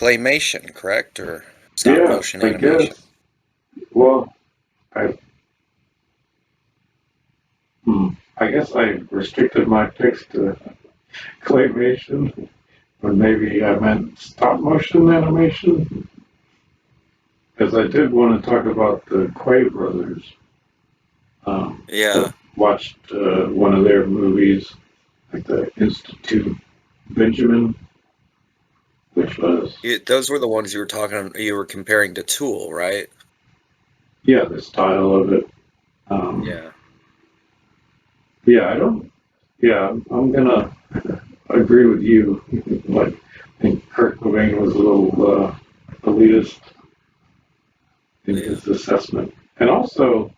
claymation, correct? Or stop Yeah, motion I animation? guess. Well, I hmm, I guess I restricted my picks to claymation, or maybe I meant stop motion animation, because I did want to talk about the Quay brothers. I Yeah. watched one of their movies, like the Institute Benjamin, which was, Those were the ones you were comparing to Tool, right? yeah, the style of it. Um, Yeah. yeah, I don't, yeah, I'm gonna agree with you. Like, I think Kurt Cobain was a little elitist in Yeah. his assessment. And also,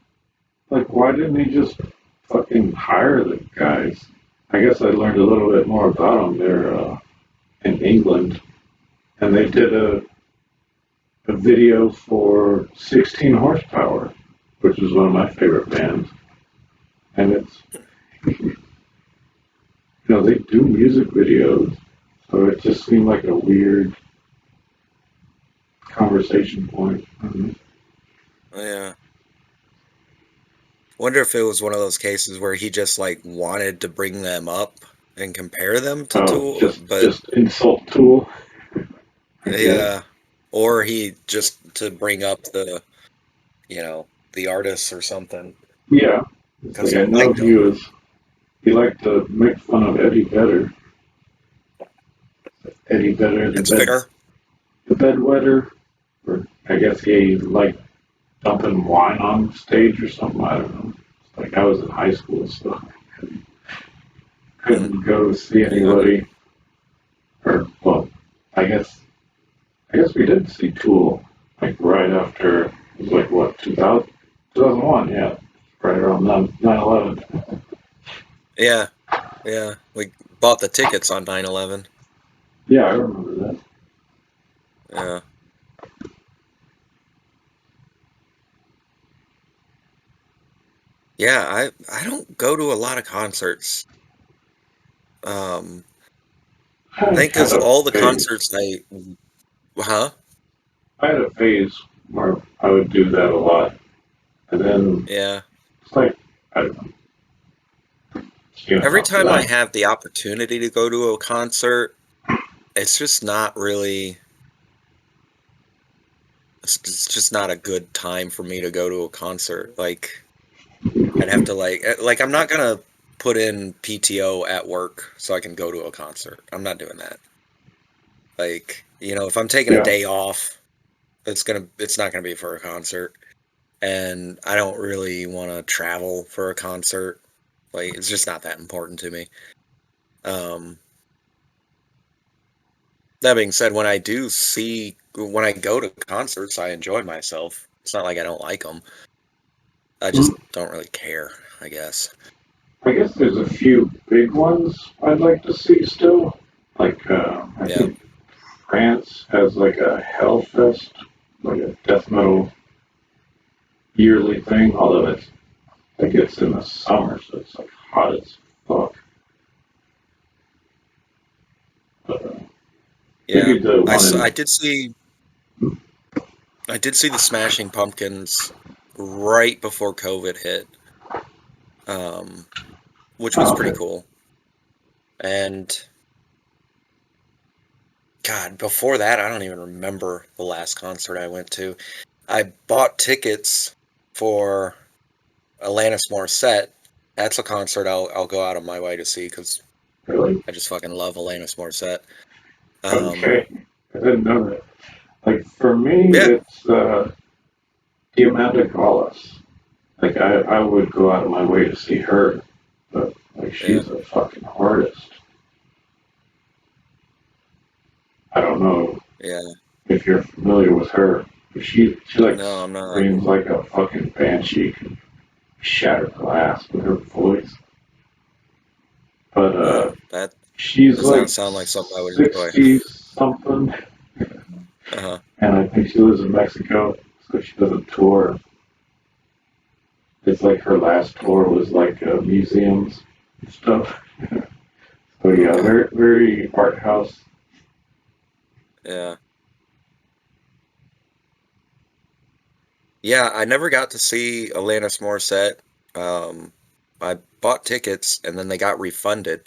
like, why didn't he just fucking hire the guys? I guess I learned a little bit more about them. They're in England, and they did a video for 16 Horsepower, which is one of my favorite bands. And it's, they do music videos, so it just seemed like a weird conversation point. Yeah. Wonder if it was one of those cases where he just like wanted to bring them up and compare them to Oh, Tool, just but just insult Tool, I guess. yeah, or he just to bring up the artists or something Yeah, it's because like he I know liked them. he liked to make fun of Eddie Vedder. Eddie Vedder, That's fair. the bedwetter, or I guess he liked dumping wine on stage or something. I don't know. Like I was in high school, so Hmm. couldn't go see Yeah. anybody. Or well, I guess I guess we did see Tool like right after it was like what 2001, yeah, right around 9/11. Yeah. Yeah. We bought the tickets on 9/11. Yeah, I remember that. Yeah. Yeah, I don't go to a lot of concerts. Um, I I think had because a all the phase. concerts huh? I had a phase where I would do that a lot, and then Yeah. it's like I don't know, Every after time I that. have the opportunity to go to a concert, it's just not really, it's just not a good time for me to go to a concert. Like, I'd have to I'm not gonna put in PTO at work so I can go to a concert. I'm not doing that. Like, if I'm taking a Yeah, day off, it's not gonna be for a concert. And I don't really want to travel for a concert. Like, it's just not that important to me. Um, that being said, when I go to concerts, I enjoy myself. It's not like I don't like them. I just mm, don't really care, I guess. I guess there's a few big ones I'd like to see still. Like I Yeah. think France has like a Hellfest, like a death metal yearly thing. Although I think it's in the summer, so it's like hot as fuck. But Yeah. maybe the I, one s- in I did see I did see the Smashing Pumpkins right before COVID hit, um, which was oh, pretty okay. cool. And God, before that, I don't even remember the last concert I went to. I bought tickets for Alanis Morissette. That's a concert I'll go out of my way to see because Really? I just fucking love Alanis Morissette. Um, Okay. I didn't know that. Like for me, yeah, it's Diamanda Gallas. Like I would go out of my way to see her, but like yeah, she's a fucking artist. I don't know yeah. if you're familiar with her. But she like No, I'm not. screams like a fucking banshee, can shatter glass with her voice. But That she's does not like sound like something I would enjoy. 60 something, Uh-huh. and I think she lives in Mexico, so she doesn't tour. It's like her last tour was like museums and stuff. So yeah, Okay. very very art house. Yeah. Yeah, I never got to see Alanis Morissette. Um, I bought tickets and then they got refunded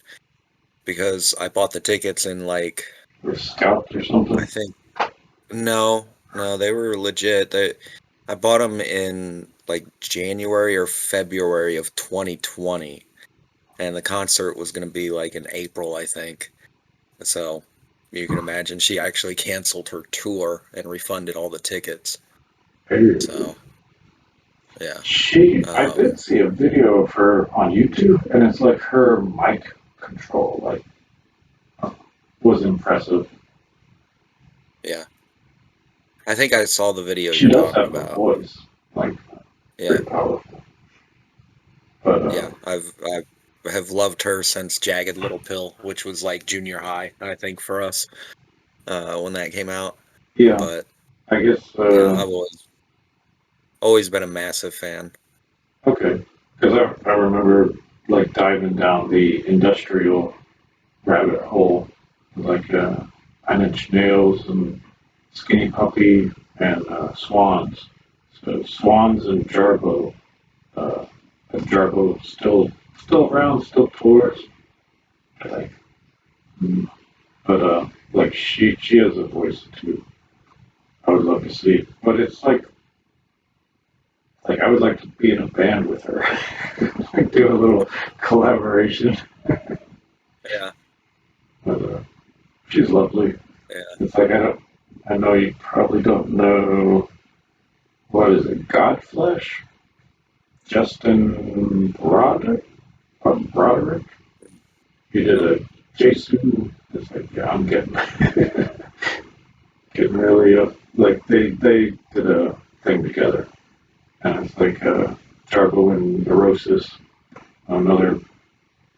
because I bought the tickets in like Or Scout or I something? think no, they were legit. I bought them in like January or February of 2020, and the concert was going to be like in April, I think. So you can imagine she actually canceled her tour and refunded all the tickets. Hey, So yeah, I um, did see a video of her on YouTube, and it's like her mic control, like, was impressive. yeah. I think I saw the video She you're does talking have a about. voice, like, Yeah, pretty powerful. But, yeah. I have loved her since Jagged Little Pill, which was like junior high, I think, for us when that came out. yeah, But I guess, I've always been a massive fan. okay. Because I remember, like, diving down the industrial rabbit hole, like, Nine Inch Nails and Skinny Puppy and Swans. So Swans and Jarbo. Uh, Jarbo still around, still tours. Like, mm, but like she has a voice too. I would love to see. But it's like I would like to be in a band with her. Like do a little collaboration. Yeah, But she's lovely. yeah. It's like I know you probably don't know what is it, Godflesh? Justin Broderick? He did No, a Jason. It's like, yeah, I'm getting getting really up. Like they did a thing together, and it's like Jarbo and Neurosis, another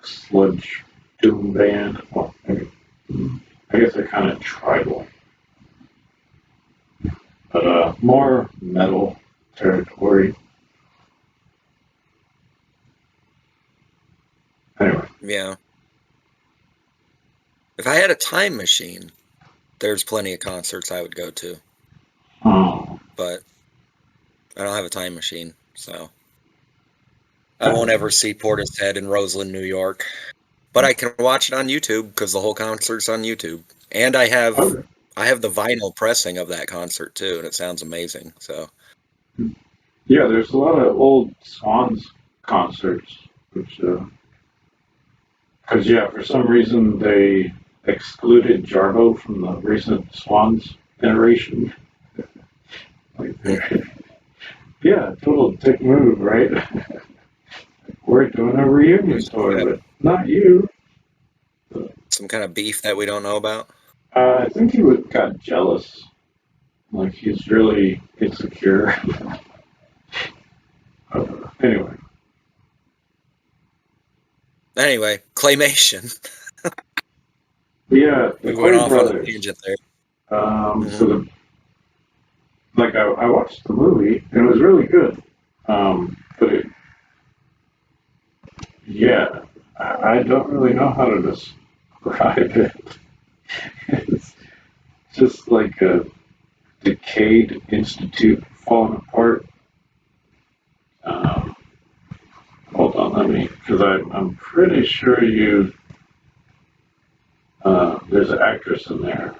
sludge doom band. Well, I guess they're kind of tribal, but more metal territory. Anyway, yeah. If I had a time machine, there's plenty of concerts I would go to, um, but I don't have a time machine, so I won't I, ever see Portishead in Roseland, New York. But I can watch it on YouTube because the whole concert's on YouTube, and okay. I have the vinyl pressing of that concert too, and it sounds amazing. So Yeah, there's a lot of old Swans concerts, which because yeah, for some reason they excluded Jarbo from the recent Swans generation. Like, hmm, yeah, total dick move, right? We're doing a reunion there's tour, but not you. some kind of beef that we don't know about. I think he would got jealous. Like he's really insecure. Anyway, Anyway, claymation. yeah, the We went Clay off on a brothers. tangent there. So Hmm. I watched the movie and it was really good. But yeah, I don't really know how to describe it. It's just like a decayed institute falling apart. Um, Hold on, let me, because I'm pretty sure there's an actress in there.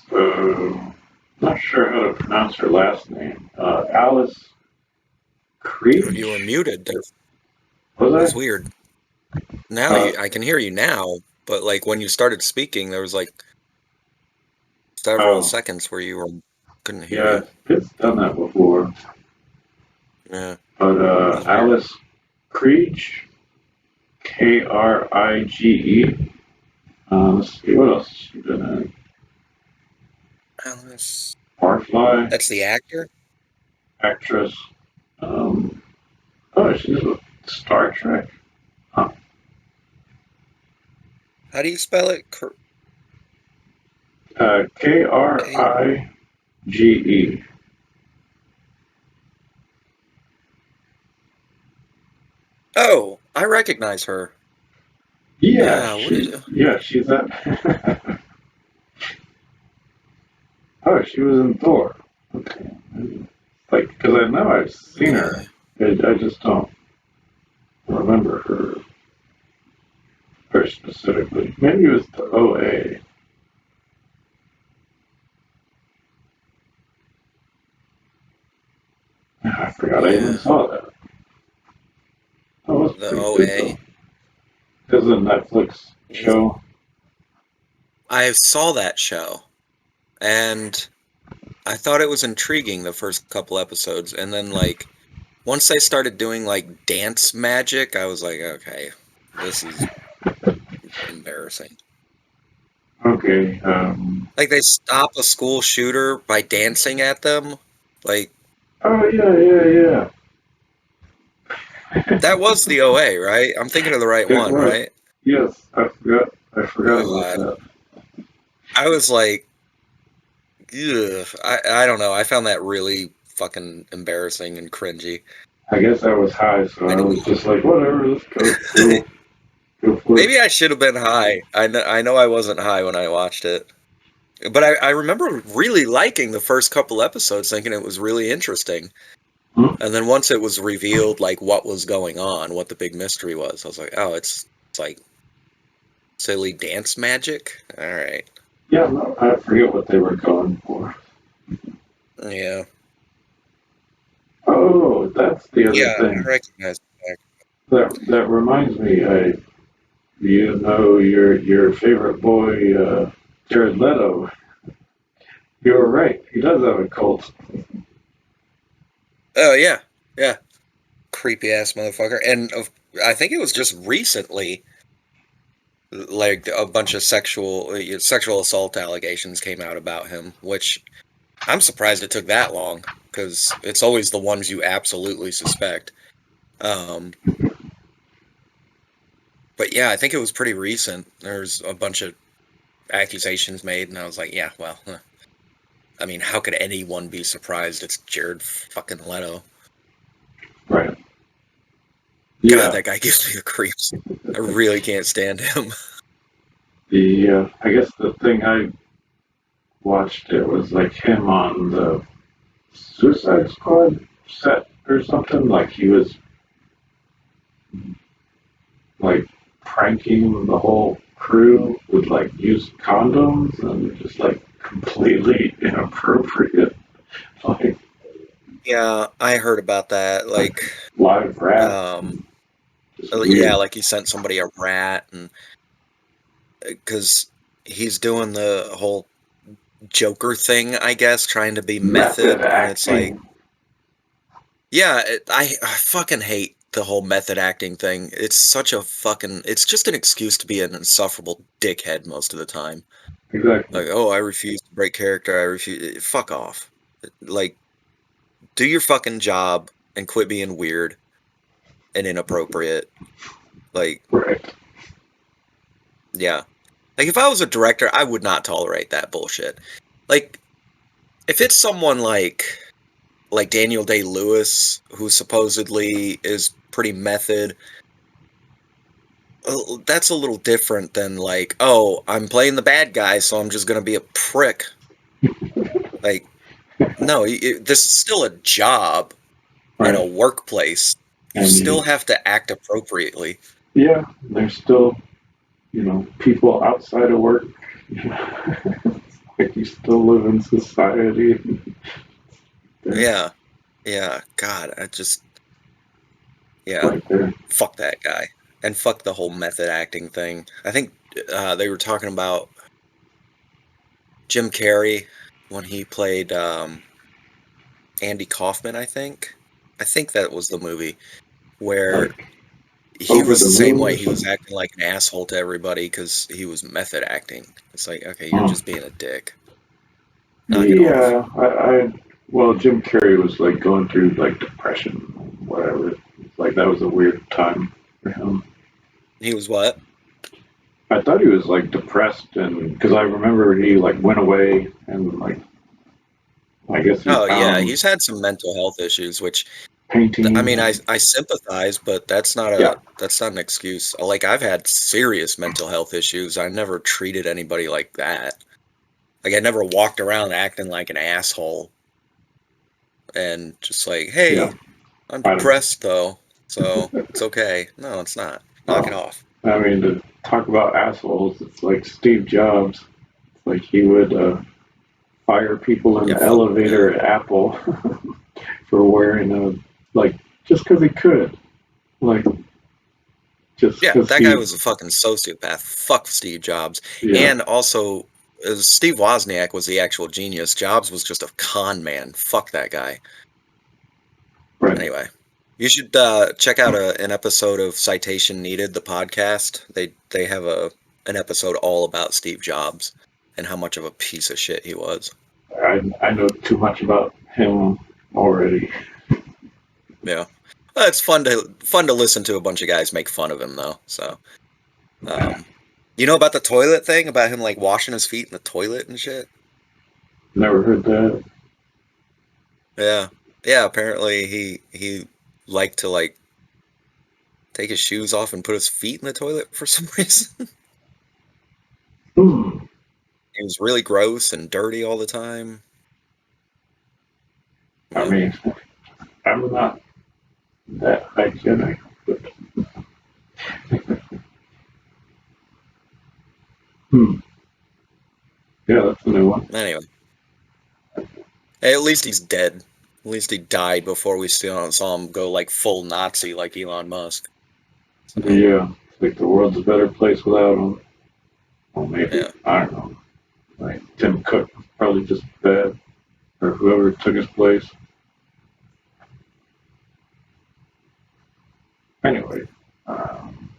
So, not sure how to pronounce her last name. Alice You were Creech? muted. There. Was It was I? weird. Now Uh, I can hear you now, but like when you started speaking, there was like several oh, seconds where you were couldn't hear yeah, you. it's done that before. Yeah, it But was weird. Alice Creech, Krige. Let's see, what else has she been in? Alice. Barfly, That's the actor? actress. Um, oh, she's with Star Trek. Huh. How do you spell it? K. Krige. Oh, I recognize her. What is it? She's that. Oh, she was in Thor. Okay. Like, because I know I've seen her. Yeah. I just don't remember her specifically. Maybe it was the OA. I forgot I even Yeah. saw that. That was The pretty good though. OA. Because of the Netflix show. I saw that show and I thought it was intriguing the first couple episodes, and then like once they started doing like dance magic, I was like, okay, this is embarrassing. Okay. Like they stop a school shooter by dancing at them. Like Oh yeah. that was the OA, right? I'm thinking of the right It one, was. right? Yes, I forgot. I forgot about God. that. I was like, ugh. I don't know. I found that really fucking embarrassing and cringy. I guess I was high, so I I was didn't. just like, whatever. Let's go for it. Maybe I should have been high. I know I wasn't high when I watched it. But I remember really liking the first couple episodes, thinking it was really interesting. Hmm? And then once it was revealed, like what was going on, what the big mystery was, I was like, oh, it's like silly dance magic. All right, Yeah, no, I forget what they were going for. yeah, Oh, that's the other yeah, I thing. recognize that. That reminds me. You know your favorite boy, Jared Leto. You were right. He does have a cult. Oh yeah, yeah, creepy ass motherfucker. And I think it was just recently, like a bunch of sexual assault allegations came out about him, which I'm surprised it took that long because it's always the ones you absolutely suspect. Um, but yeah, I think it was pretty recent. There's a bunch of accusations made, and I was like, yeah, well, I mean, how could anyone be surprised? It's Jared fucking Leto. Right. God, Yeah. that guy gives me the creeps. I really can't stand him. I guess the thing I watched it was like him on the Suicide Squad set or something. Like he was like pranking the whole crew with like used condoms and just like completely inappropriate like Yeah, I heard about that. Like, live rats. um, Just yeah, weird. like he sent somebody a rat, and because he's doing the whole Joker thing, I guess, trying to be Method method, and it's like, acting. yeah, I fucking hate the whole method acting thing. It's such a fucking, it's just an excuse to be an insufferable dickhead most of the time. Exactly. Like, oh, I refuse to break character. I refuse. Fuck off. Like, do your fucking job and quit being weird and inappropriate. Like, Right. yeah. Like, if I was a director, I would not tolerate that bullshit. Like, if it's someone like Daniel Day-Lewis, who supposedly is pretty method, that's a little different than like, oh, I'm playing the bad guy, so I'm just gonna be a prick. Like, no, this is still a job in a Right. workplace. You And still you, have to act appropriately. yeah, there's still, people outside of work. Like you still live in society. They're Yeah, yeah. God, yeah, right there. fuck that guy, and fuck the whole method acting thing. I think they were talking about Jim Carrey when he played Andy Kaufman. I think that was the movie where Like he over was the the same moon way. or He was something. acting like an asshole to everybody because he was method acting. It's like, okay, you're Hmm. just being a dick. knock it off. Yeah, well, Jim Carrey was like going through like depression, whatever. Like that was a weird time for him. He was what? I thought he was like depressed, and because I remember he like went away and like I guess he Oh yeah, found he's had some mental health issues, which I painting mean, and I sympathize, but yeah, that's not an excuse. Like I've had serious mental health issues. I never treated anybody like that. Like I never walked around acting like an asshole and just like, yeah. hey, I'm I don't. depressed though, so it's okay. No, it's not. Knock it Oh, off. I mean, to talk about assholes, it's like Steve Jobs. Like he would fire people in Yeah, the fuck him. elevator at Apple for wearing a like just because he could, like just Yeah, because that guy he, was a fucking sociopath. Fuck Steve Jobs. yeah, And also, Steve Wozniak was the actual genius. Jobs was just a con man. Fuck that guy. right. Anyway, you should check out an episode of Citation Needed, the podcast. They have an episode all about Steve Jobs and how much of a piece of shit he was. I know too much about him already. Yeah. It's fun to listen to a bunch of guys make fun of him though. So, um, you know about the toilet thing about him like washing his feet in the toilet and shit? Never heard that. Yeah. Yeah, apparently he liked to like take his shoes off and put his feet in the toilet for some reason. Hmm. He was really gross and dirty all the time. I Yeah. mean, I'm not that hygienic, but hmm. Yeah, that's a new one. Anyway, hey, at least he's dead. At least he died before we still saw him go like full Nazi like Elon Musk. So, Yeah, it's like the world's a better place without him. Well, maybe yeah. I don't know. Like Tim Cook was probably just bad, or whoever took his place. Anyway, um,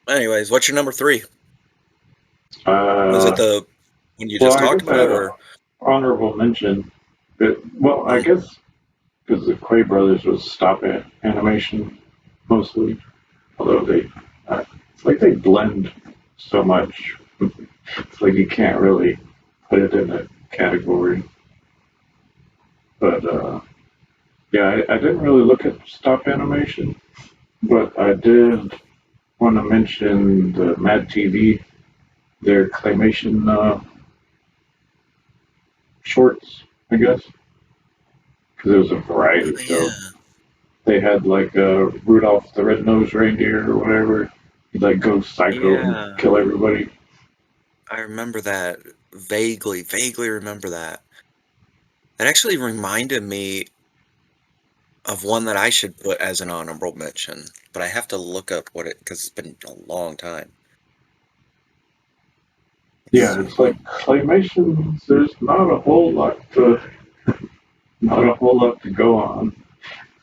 Anyways, what's your number three? Was it uh, the one you well, just I talked guess I about, had an or? honorable mention. Well, I Hmm. guess because the Quay brothers was stop animation mostly, although it's like they blend so much. It's like you can't really put it in a category. But yeah, I didn't really look at stop animation, but I did want to mention the Mad TV, their claymation shorts, I guess, because it was a variety Oh show. yeah, They had like Rudolph the Red-Nosed Reindeer or whatever. He'd like go psycho and yeah. kill everybody. I remember that vaguely remember that. It actually reminded me of one that I should put as an honorable mention, but I have to look up what it because it's been a long time. Let's Yeah, it's like see. claymation. There's not a whole lot to go on.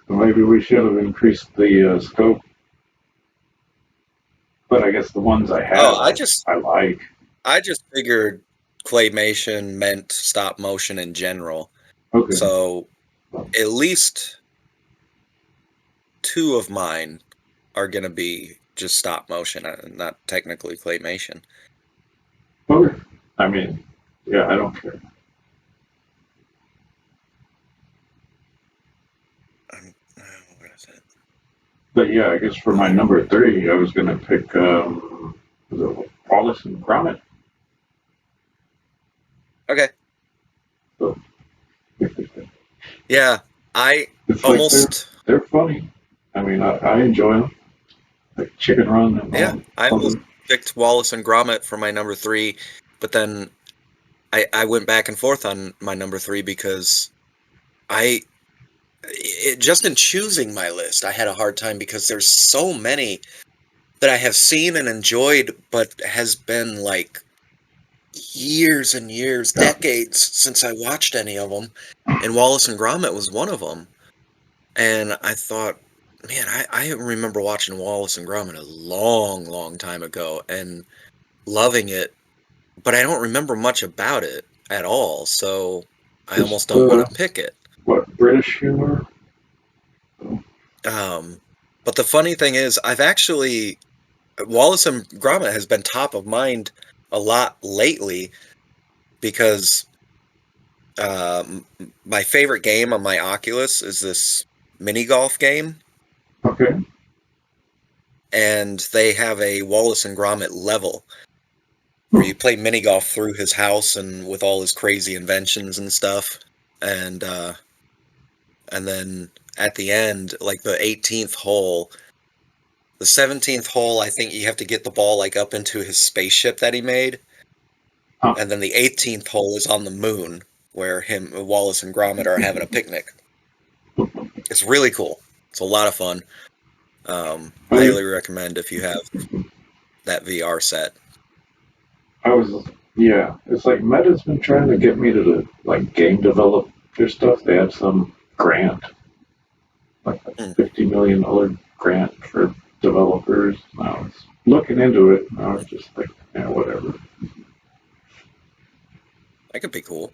Maybe we should have increased the scope, but I guess the ones I Oh, have, I like. I just figured claymation meant stop motion in general. Okay, So at least two of mine are gonna be just stop motion, not technically claymation. okay. I mean, yeah, I don't care. What is it? But yeah, I guess for my Um, number three, I was gonna pick was it Wallace and Gromit. okay. So Yeah, I it's like almost they're funny. I mean, I enjoy them, like Chicken Run and yeah, all I almost other. picked Wallace and Gromit for my number three, but then I went back and forth on my number three because I just in choosing my list, I had a hard time because there's so many that I have seen and enjoyed, but has been like years and years, Yeah. decades since I watched any of them, and Wallace and Gromit was one of them. And I thought, man, I remember watching Wallace and Gromit a long time ago and loving it, but I don't remember much about it at all. So I almost Just don't want to pick it. what, British humor? But the funny thing is, I've actually Wallace and Gromit has been top of mind a lot lately because my favorite game on my Oculus is this mini golf game, Okay. and they have a Wallace and Gromit level where Hmm. you play mini golf through his house and with all his crazy inventions and stuff, and then at the end, like the 18th hole, the 17th hole, I think you have to get the ball like up into his spaceship that he made, Huh. and then the 18th hole is on the moon where Wallace and Gromit are having a picnic. It's really cool. It's a lot of fun. I Highly recommend if you have that VR set. I was yeah. It's like Meta's been trying to get me to the like game developer stuff. They have some grant, like a Hmm, $50 million grant for developers. I was looking into it. And I was just like, yeah, whatever. that could be cool.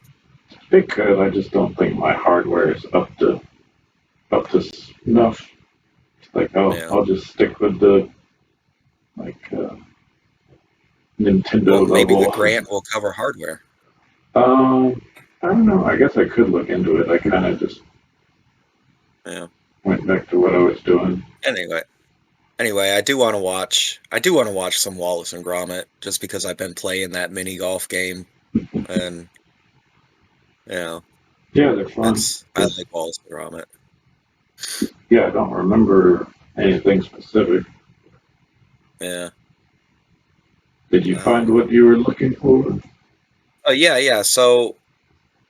They could. I just don't think my hardware is up to snuff. It's like, oh, Yeah. I'll just stick with the like Well, Nintendo maybe the level. grant will cover hardware. I don't know. I guess I could look into it. I kind of just Yeah. went back to what I was doing. Anyway, anyway, I do want to watch. I do want to watch some Wallace and Gromit just because I've been playing that mini golf game, and you know, Yeah, they're fun. I Just like Wallace and Gromit. yeah, I don't remember anything specific. Yeah. Did you find Um. what you were looking for? Oh yeah, yeah. So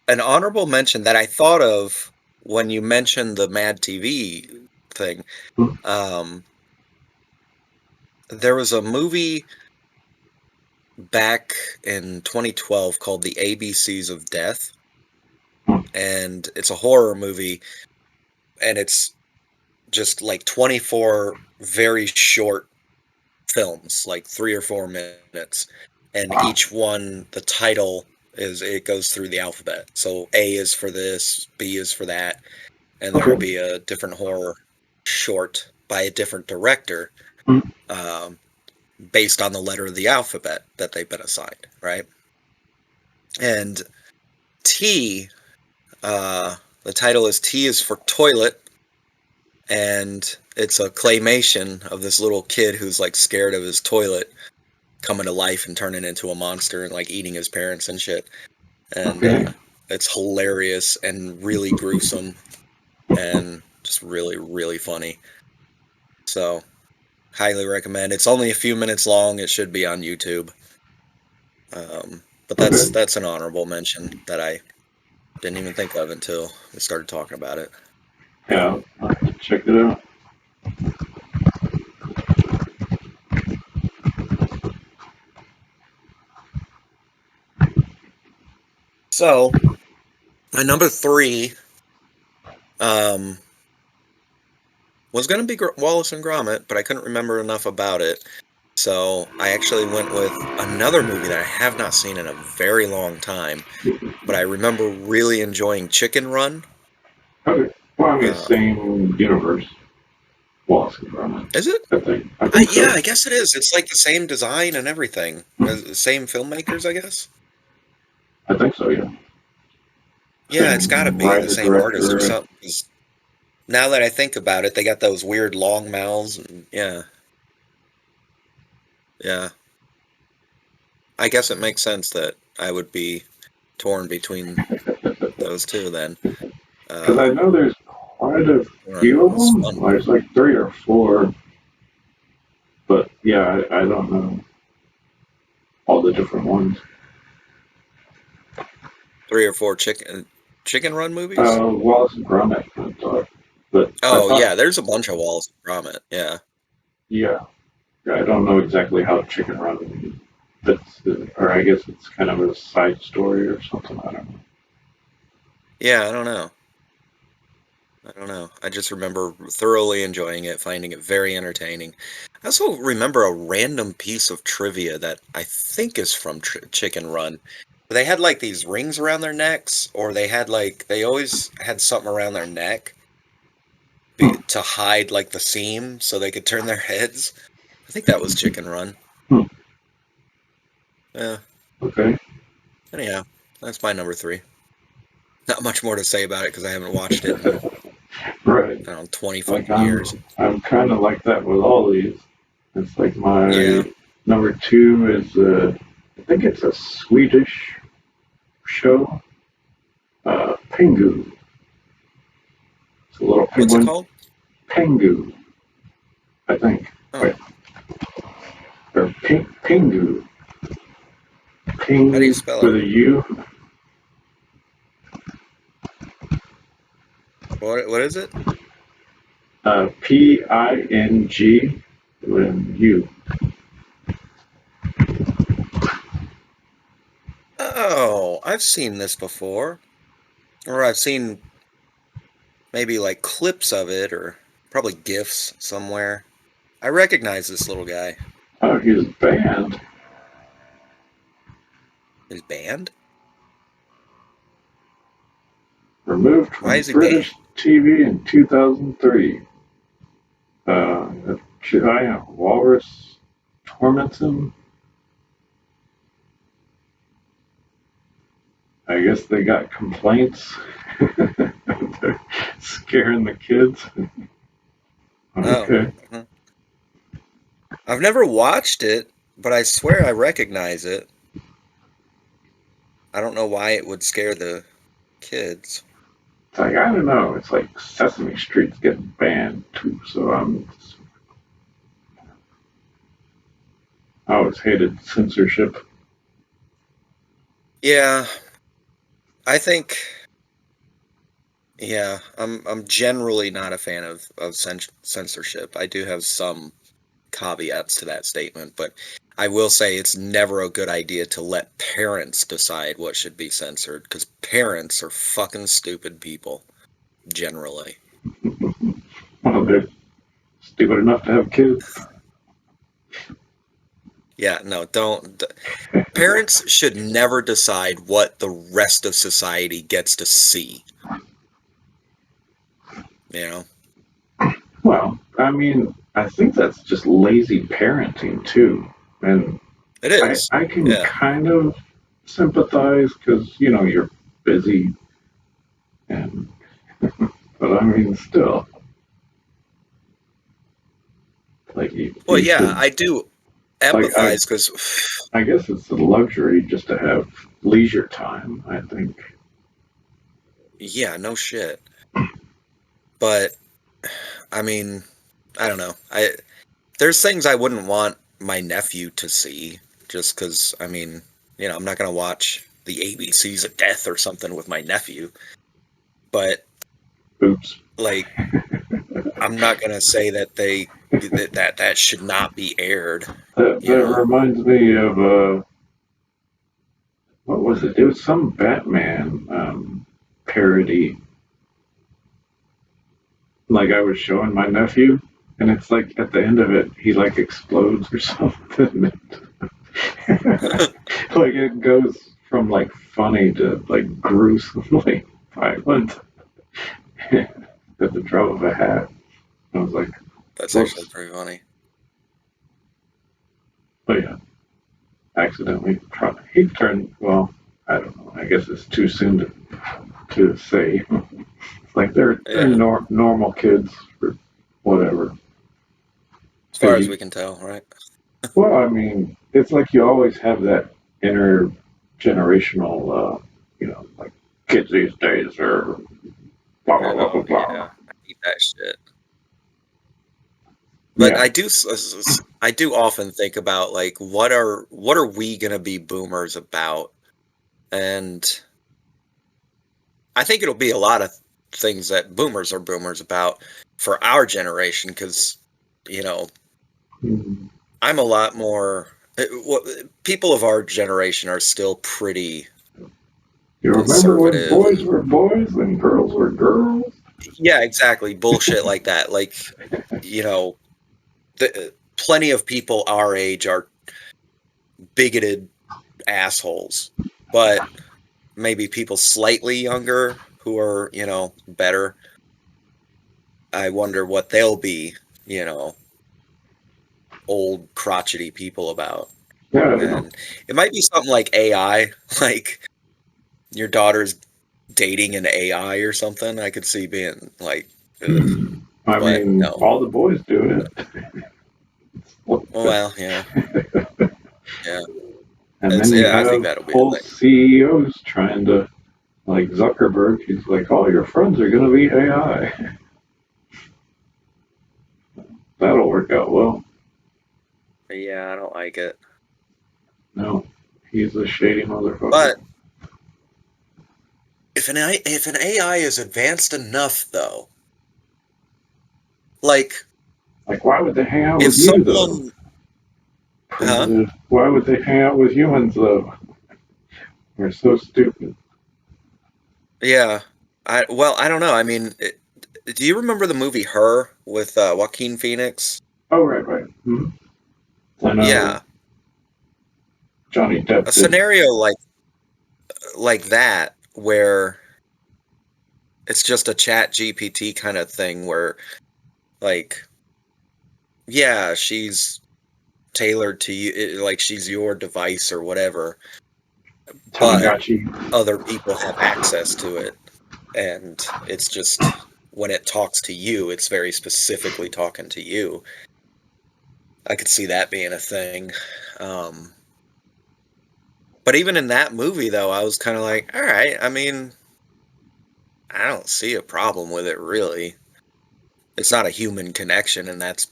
an honorable mention that I thought of when you mentioned the Mad TV thing. Hmm? Um, there was a movie back in 2012 called The ABCs of Death, Hmm. and it's a horror movie, and it's just like 24 very short films, like 3 or 4 minutes, and Wow. each one, the title is it goes through the alphabet. So A is for this, B is for that, and there'll Okay. be a different horror short by a different director, Hmm. um, based on the letter of the alphabet that they've been assigned, right? And T, the title is T is for toilet, and it's a claymation of this little kid who's like scared of his toilet coming to life and turning into a monster and like eating his parents and shit. And Okay. it's hilarious and really gruesome and just really, really funny. So, highly recommend. It's only a few minutes long. It should be on YouTube. But Okay. that's an honorable mention that I didn't even think of until we started talking about it. Yeah, I'll have to check it out. So, my number three um, was going to be Wallace and Gromit, but I couldn't remember enough about it. So I actually went with another movie that I have not seen in a very long time, but I remember really enjoying Chicken Run. Okay. Well, I mean, Um, same universe. Wallace and Gromit. is it? I think. I think Yeah, so. I guess it is. It's like the same design and everything. Same filmmakers, I guess. I think so. Yeah. Yeah, it's got to Same be the writer same artist or director. something. 'Cause now that I think about it, they got those weird long mouths. And yeah, yeah. I guess it makes sense that I would be torn between those two then. Because I Uh, know there's quite a Run few of was them. fun. There's like 3 or 4, but yeah, I don't know all the different ones. 3 or 4 Chicken Run movies? Wallace and Gromit, I thought, but I Oh thought, yeah, there's a bunch of Wallace and Gromit. Yeah, yeah, I don't know exactly how Chicken Run fits, or I guess it's kind of a side story or something. I don't know. yeah. I don't know. I don't know. I just remember thoroughly enjoying it, finding it very entertaining. I also remember a random piece of trivia that I think is from Chicken Run. They had like these rings around their necks, or they always had something around their neck Hmm. to hide like the seam so they could turn their heads. I think that was Chicken Run. Hmm. Yeah. Okay. Anyhow, that's my number 3. Not much more to say about it because I haven't watched it in, Right. I don't know, 20 Like fucking years. I'm kind of like that with all these. It's like Yeah. my number two is I think it's a Swedish show, Pingu. It's a little What's it penguin. called? Pengu, I think. Oh, Wait, or Pingu. how do you Ping spell it? with a U. What is it? Ping with U. Oh, I've seen this before. Or I've seen maybe like clips of it or probably GIFs somewhere. I recognize this little guy. Oh, he's banned, He's banned? removed Why from is he banned? British TV in 2003. A giant walrus torments him. I guess they got complaints. They're scaring the kids. Oh. Okay. uh I've never watched it, but I swear I recognize it. I don't know why it would scare the kids. It's like, I don't know. It's like Sesame Street's getting banned too. So I always hated censorship. Yeah, I think yeah, I'm generally not a fan of censorship. I do have some caveats to that statement, but I will say it's never a good idea to let parents decide what should be censored because parents are fucking stupid people generally. Well, they're stupid enough to have kids. Yeah, no, don't. Parents should never decide what the rest of society gets to see, you know? Well, I mean, I think that's just lazy parenting too. And It I, is. I can Yeah. kind of sympathize because, you're busy. And, but I mean, still, like, Well, you yeah, should, I do like, empathize because, I guess it's a luxury just to have leisure time, I think. yeah, no shit. But I mean, I don't know. There's things I wouldn't want my nephew to see just because, I mean, I'm not going to watch the ABCs of Death or something with my nephew. But, Oops. like, I'm not going to say that that should not be aired, you That know? reminds me of, what was it? It was some Batman parody. Like I was showing my nephew, and it's like at the end of it, he like explodes or something. Like it goes from like funny to like gruesomely violent at the drop of a hat. I was like, That's actually whoops. pretty funny. But yeah, accidentally he turned, well, I don't know. I guess it's too soon to say. Like they're Yeah, normal kids or whatever. as far Because as you, we can tell, right? well, I mean, it's like you always have that intergenerational, like kids these days are blah blah blah blah Oh, blah. yeah. I hate that shit. But Yeah. I do often think about like what are we gonna be boomers about? And I think it'll be a lot of things that boomers are boomers about for our generation because you know Mhm. I'm a lot more. People of our generation are still pretty You remember when conservative boys and were boys and girls were girls? yeah, exactly bullshit like that. Like you know, plenty of people our age are bigoted assholes. but maybe people slightly younger who are, better. I wonder what they'll be, you know, old crotchety people about. Yeah, I know. And it might be something like AI, like your daughter's dating an AI or something. I could see being like, ugh, I but mean, no. all the boys do it. Well, yeah, yeah. And then you I think have that'll be a whole thing. CEOs trying to, like Zuckerberg, he's like, all your friends are going to be AI. That'll work out well. Yeah, I don't like it. No, he's a shady motherfucker. But if an AI is advanced enough, though, like Like, why would they hang out if with you, though? someone, huh? Primitive. Why would they hang out with humans, though? They're so stupid. Yeah, I don't know. I mean, do you remember the movie Her with Joaquin Phoenix? Oh, right, right. I know Yeah, Johnny a Depp did. scenario like that where it's just a chat GPT kind of thing where like yeah, she's tailored to you like she's your device or whatever, but Tamagotchi. other people have access to it and it's just when it talks to you, it's very specifically talking to you. I could see that being a thing. Um but even in that movie though, I was kind of like, all right, I mean, I don't see a problem with it really. It's not a human connection and that's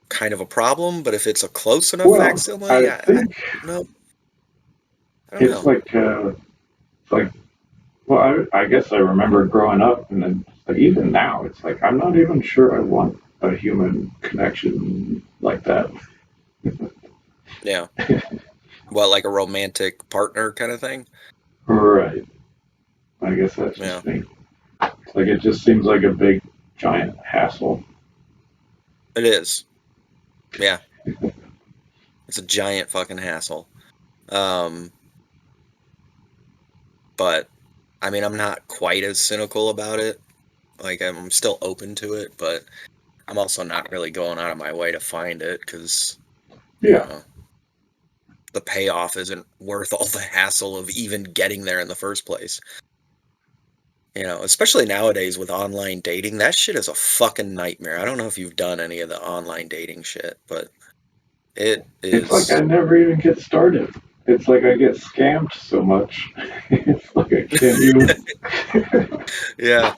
kind of a problem, but if it's a close enough Well, facsimile, I I think don't know. I don't it's know. like, well, I guess I remember growing up, and then like, even now, it's like I'm not even sure I want a human connection like that. Yeah. What, like a romantic partner kind of thing? Right. I guess that's Yeah. just me. Like it just seems like a big giant hassle. It is. Yeah. It's a giant fucking hassle. Um, but I mean, I'm not quite as cynical about it. Like I'm still open to it, but I'm also not really going out of my way to find it because, you Yeah. know, the payoff isn't worth all the hassle of even getting there in the first place. Especially nowadays with online dating, that shit is a fucking nightmare. I don't know if you've done any of the online dating shit, but it It's like I is, never even get started. It's like I get scammed so much. It's like I can't even. It's yeah,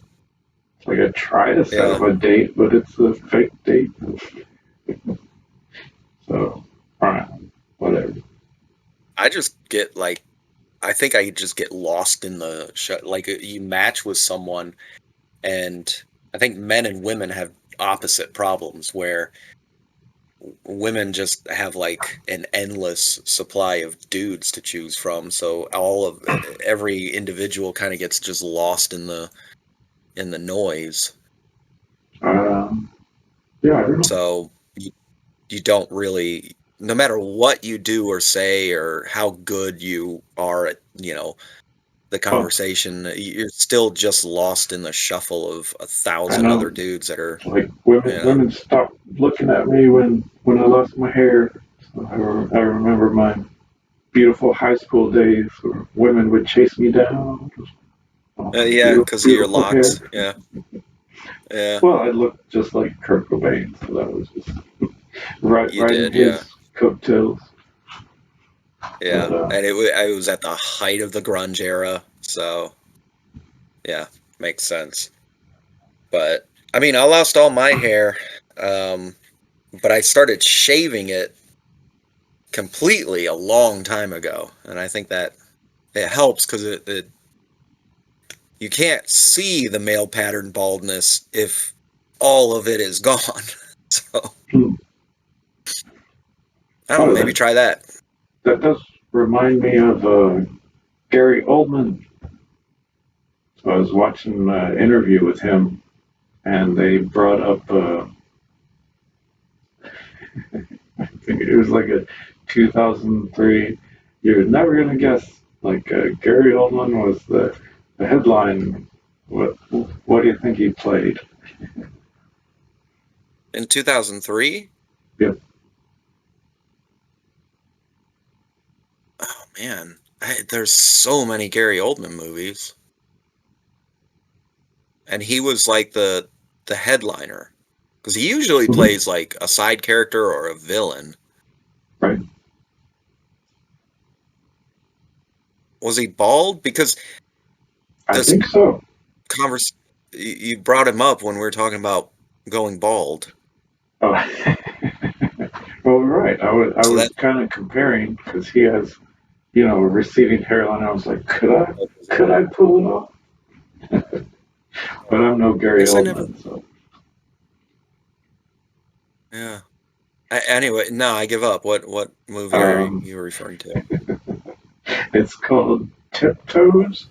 like I try to set yeah. up a date, but it's a fake date. So, alright, whatever. I just get like, I think I just get lost in the like you match with someone, and I think men and women have opposite problems where women just have like an endless supply of dudes to choose from. So every individual kind of gets just lost in the noise. Um, yeah, I don't know. So you don't really, no matter what you do or say or how good you are at, the Oh, conversation, you're still just lost in the shuffle of a I thousand know. other dudes that are, Like you know, women stopped looking at me when I lost my hair. So I remember my beautiful high school days where women would chase me down. Oh, yeah, beautiful, because of your beautiful hair. locks. Yeah, yeah, Well, I looked just like Kurt Cobain, so that was just you riding did. Yeah, his coattails. But yeah, and it was at the height of the grunge era. So yeah, makes sense. But I mean, I lost all my hair, um, but I started shaving it completely a long time ago, and I think that it helps because you can't see the male pattern baldness if all of it is gone. So I don't know, oh, maybe try that. that does remind me of Gary Oldman. So I was watching an interview with him, and they brought up I think it was like a 2003. You're never gonna guess Like Gary Oldman was the headline. What what do you think he played? In 2003? Yep. Oh man, there's so many Gary Oldman movies, and he was like the headliner because he usually Hmm. plays like a side character or a villain. Right. Was he bald? Because I this think so. convers you brought him up when we were talking about going bald. Oh. Well, right. I So was that kind of comparing because he has a receding hairline. I was like, could I pull it off? But I'm no I Gary guess I never. Oldman, so Yeah. Anyway, no, I give up. What movie are um, you referring to? it's called Tiptoes.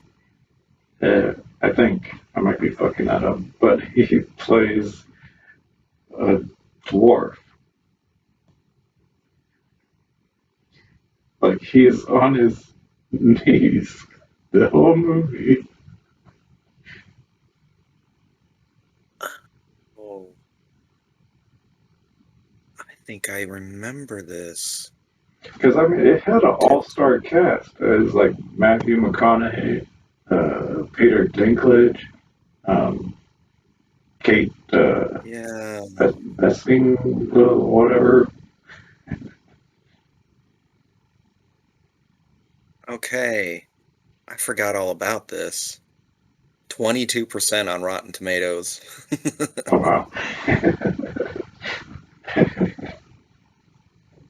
I think I might be fucking that up, but he plays a dwarf. Like he's on his knees the whole movie. Oh, I think I remember this. Because I mean, it had an Tiptoe. all-star cast. It was like Matthew McConaughey, Peter Dinklage, um, Kate Yeah. Bessing, whatever. Okay. I forgot all about this. 22% on Rotten Tomatoes. Oh wow.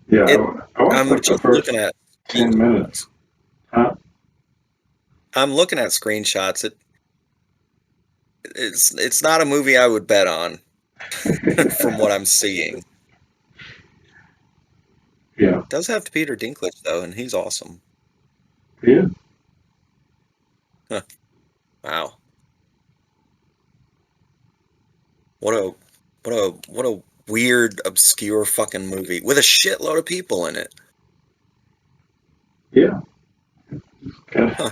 Yeah, It. I watched I'm like the just first looking at 10 minutes. screenshots. Huh? I'm looking at screenshots. It's not a movie I would bet on from what I'm seeing. Yeah, Does have Peter Dinklage though, and he's awesome. yeah, Huh, wow. What a what a weird, obscure fucking movie with a shitload of people in it. yeah. Okay. Huh.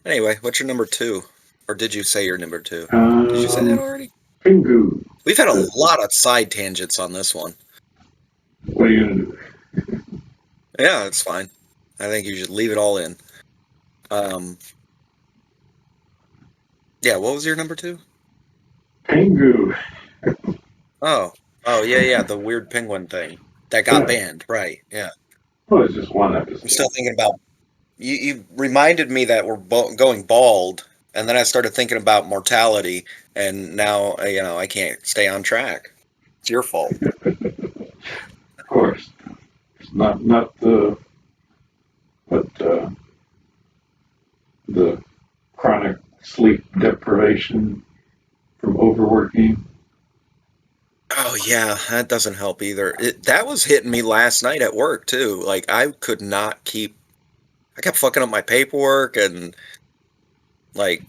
Anyway, what's your number two? Or did you say your number two? Did you say that Um, already? Pingu. We've had a Uh, lot of side tangents on this one. what are you gonna do? Yeah, it's fine. I think you should leave it all in. Um, yeah, what was your number two? Pingu. Oh, oh yeah, yeah, the weird penguin thing that got Yeah. banned. Right. Yeah. Well, it's just one I'm still episode. thinking about you. You reminded me that we're going bald, and then I started thinking about mortality, and now I can't stay on track. It's your fault. Of course. It's not the but the chronic sleep deprivation from overworking. Oh yeah, that doesn't help either. That was hitting me last night at work too. Like I could not keep. I kept fucking up my paperwork and like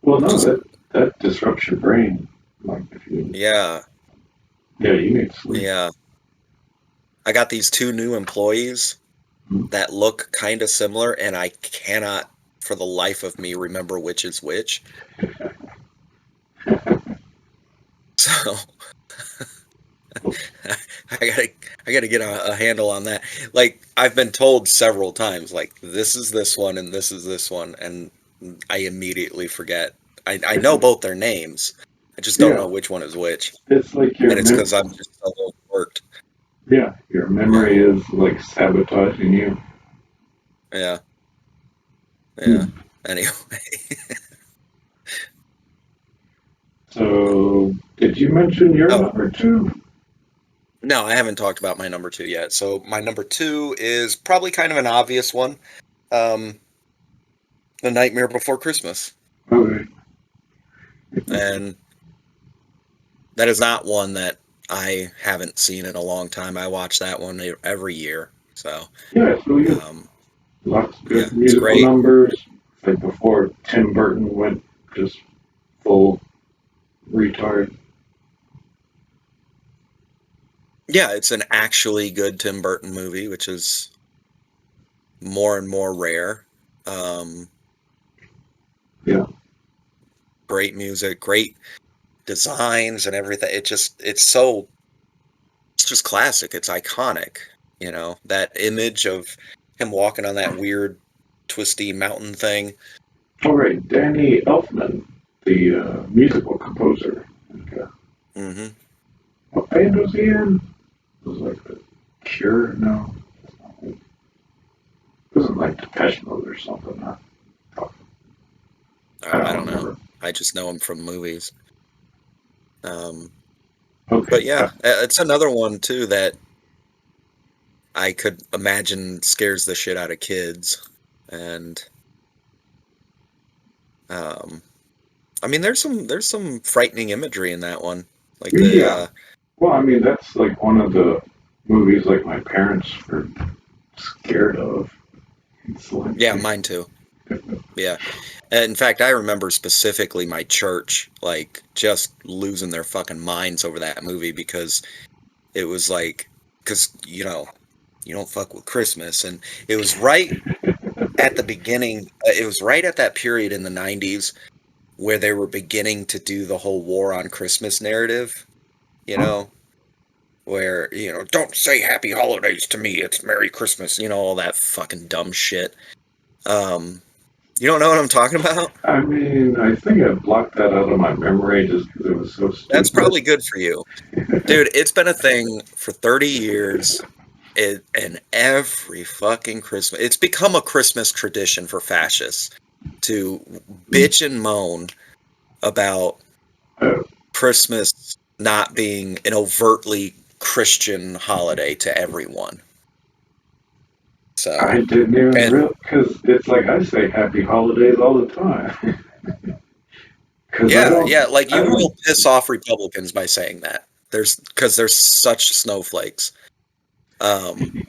Well, no, just that disrupts your brain. Like if you, yeah, yeah, you need sleep. yeah. I got these two new employees that look kind of similar, and I cannot for the life of me remember which is which. So I gotta I gotta get a handle on that. Like I've been told several times, like this is this one and this is this one, and I immediately forget. I It's know both their names. I just don't yeah, know which one is which, it's like and it's because I'm just so overworked. your memory is like sabotaging you. Yeah, yeah. Hmm. Anyway, So, did you mention your oh number two? no, I haven't talked about my number two yet. So my number two is probably kind of an obvious one. Um, The Nightmare Before Christmas, Okay. and that is not one that I haven't seen in a long time. I watch that one every year. So, Yeah, it's really good. um, Lots of yeah, good it's musical great. numbers. Like before Tim Burton went just full retard. Yeah, it's an actually good Tim Burton movie, which is more and more rare. Um, Yeah. Great music, great designs and everything. It's just classic. It's iconic. That image of him walking on that weird twisty mountain thing. All right, Danny Elfman, the musical composer. Like, Hmm. what band was he in? It was like the Cure? No, it wasn't like Depeche Mode or something. I I don't don't know. remember. I just know him from movies. Um, but Okay, yeah, it's another one too that I could imagine scares the shit out of kids. And um, I mean, there's some frightening imagery in that one. Like yeah. Well, I mean, that's like one of the movies like my parents were scared of. It's like, yeah, mine too. Yeah. In fact, I remember specifically my church like just losing their fucking minds over that movie because it was like, because you don't fuck with Christmas, and it was right at the beginning. It was right at that period in the '90s where they were beginning to do the whole war on Christmas narrative. You huh? know, where don't say Happy Holidays to me, it's Merry Christmas. All that fucking dumb shit. Um, you don't know what I'm talking about? I mean, I think I blocked that out of my memory just because it was so That's stupid. probably good for you. Dude, it's been a thing for 30 years. And every fucking Christmas, it's become a Christmas tradition for fascists to bitch and moan about Uh, Christmas not being an overtly Christian holiday to everyone. So, I didn't even and real because it's like I say Happy Holidays all the time. Because yeah, yeah, like I you don't, will piss off Republicans by saying that. Because there's such snowflakes. Um,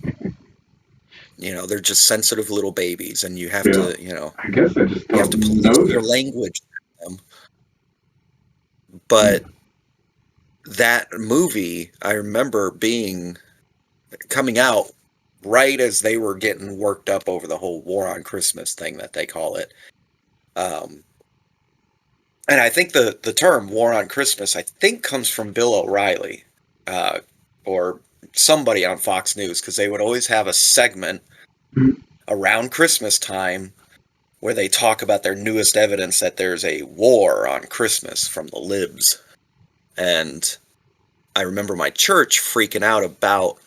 they're just sensitive little babies, and you have yeah. to, I guess I just you have don't to police your notice. language with them. But that movie, I remember coming out right as they were getting worked up over the whole war on Christmas thing that they call it. Um, and I think the term war on Christmas, I think, comes from Bill O'Reilly, uh, or somebody on Fox News, because they would always have a segment around Christmas time where they talk about their newest evidence that there's a war on Christmas from the libs. And I remember my church freaking out about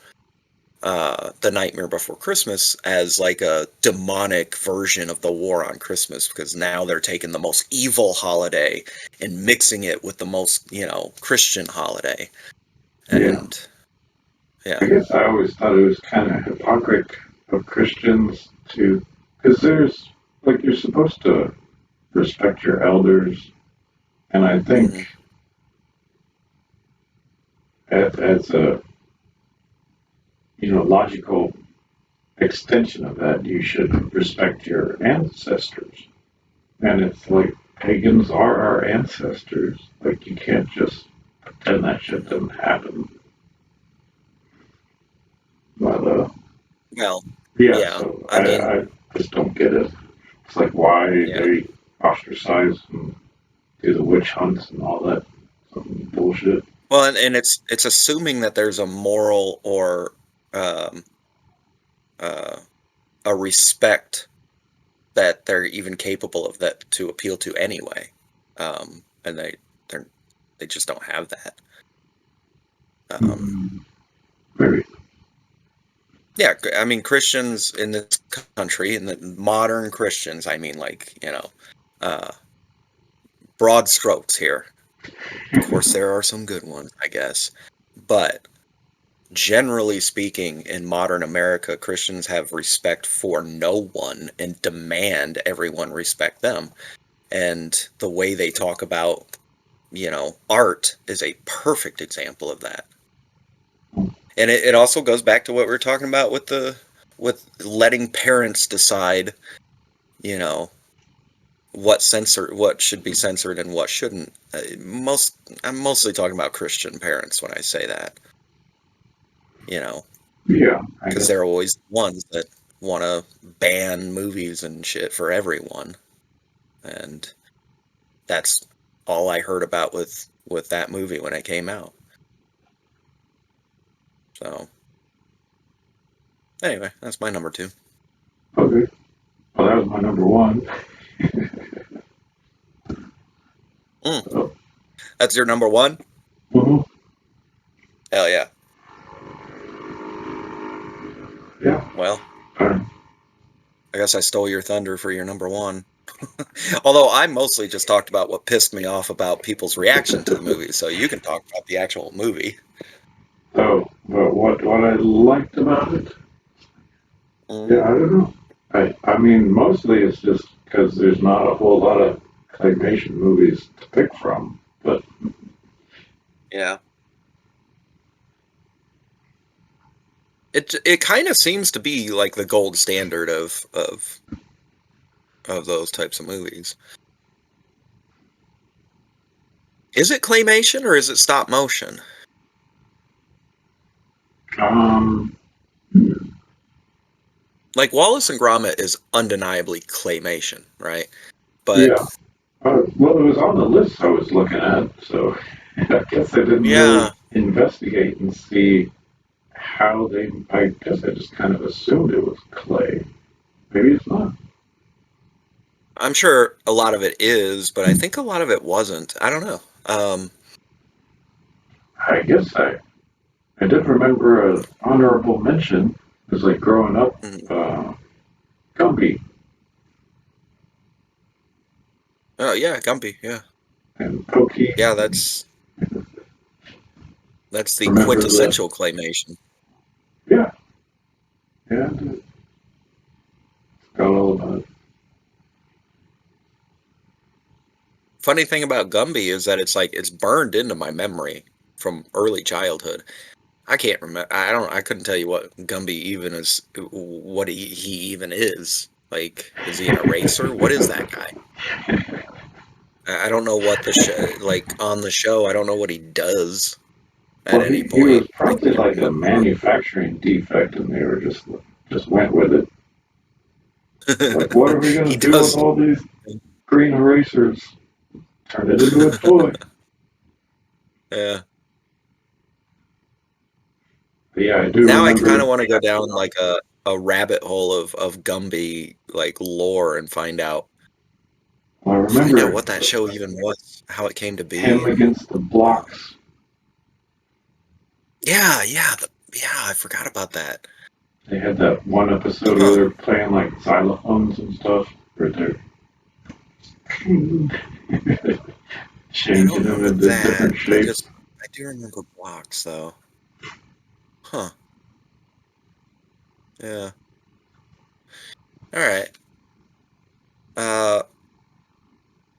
The Nightmare Before Christmas as like a demonic version of the war on Christmas, because now they're taking the most evil holiday and mixing it with the most, Christian holiday. Yeah. And I yeah. guess I always thought it was kind of hypocrite of Christians to, because there's, like, you're supposed to respect your elders. And I think Hmm. as a, logical extension of that, you should respect your ancestors. And it's like pagans are our ancestors. Like you can't just pretend that shit Hmm. didn't happen. But Well, yeah, yeah. so I mean, I just don't get it. It's like why yeah. they ostracize and do the witch hunts and all that bullshit. Well, and it's assuming that there's a moral or um, uh, a respect that they're even capable of that to appeal to anyway. And they're they just don't have that. Um, Mm, maybe. yeah, I mean Christians in this country, and the modern Christians, I mean, like, uh, broad strokes here. Of course, there are some good ones, I guess, but generally speaking, in modern America, Christians have respect for no one and demand everyone respect them. And the way they talk about, art is a perfect example of that. And it also goes back to what we were talking about with letting parents decide, you know, what should be censored and what shouldn't. I'm mostly talking about Christian parents when I say that. you know, Yeah, I because guess. they're always the ones that want to ban movies and shit for everyone, and that's all I heard about with that movie when it came out. So anyway, that's my number two. Okay. Well, that was my number one. Mm, So, that's your number one? mhm, Hell yeah. yeah. Well, Uh, I guess I stole your thunder for your number one. Although I mostly just talked about what pissed me off about people's reaction to the movie, so you can talk about the actual movie. so, but what I liked about it, yeah, Hmm. I don't know. I mean, mostly it's just because there's not a whole lot of claymation movies to pick from. But Yeah. It kind of seems to be like the gold standard of those types of movies. Is it claymation or is it stop motion? um, Like Wallace and Gromit is undeniably claymation, right? But yeah. Well, it was on the list I was looking at, so I guess I didn't yeah, really investigate and see how they. I guess I just kind of assumed it was clay. Maybe it's not. I'm sure a lot of it is, but I think a lot of it wasn't. I don't know. I guess I did remember a honorable mention. It was like growing up, Mm, uh, Gumby oh yeah, Gumby. Yeah, and Pokey. yeah. That's the Remember the quintessential claymation. yeah, yeah, got all about it. Funny thing about Gumby is that it's like it's burned into my memory from early childhood. I can't remember. I don't. I couldn't tell you what Gumby even is. What he even is. Like, is he an eraser? What is that guy? I don't know what the show. Like on the show, I don't know what he does at Well, any he point. was I probably can't like a remember. manufacturing defect, and they were just went with it. Like, what are we He gonna do with does. all these green erasers? Turn it into a toy. Yeah. But yeah, I do Now I kind remember. of want to go down like a rabbit hole of Gumby like lore and I find out remember what that show even was, how it came to him be. against the Um, blocks. yeah, yeah, yeah. I forgot about that. They had that one episode where Huh. they're playing like xylophones and stuff, where they're I don't changing them remember into that. different shapes. I do remember blocks though. Huh. Yeah. All right. Uh,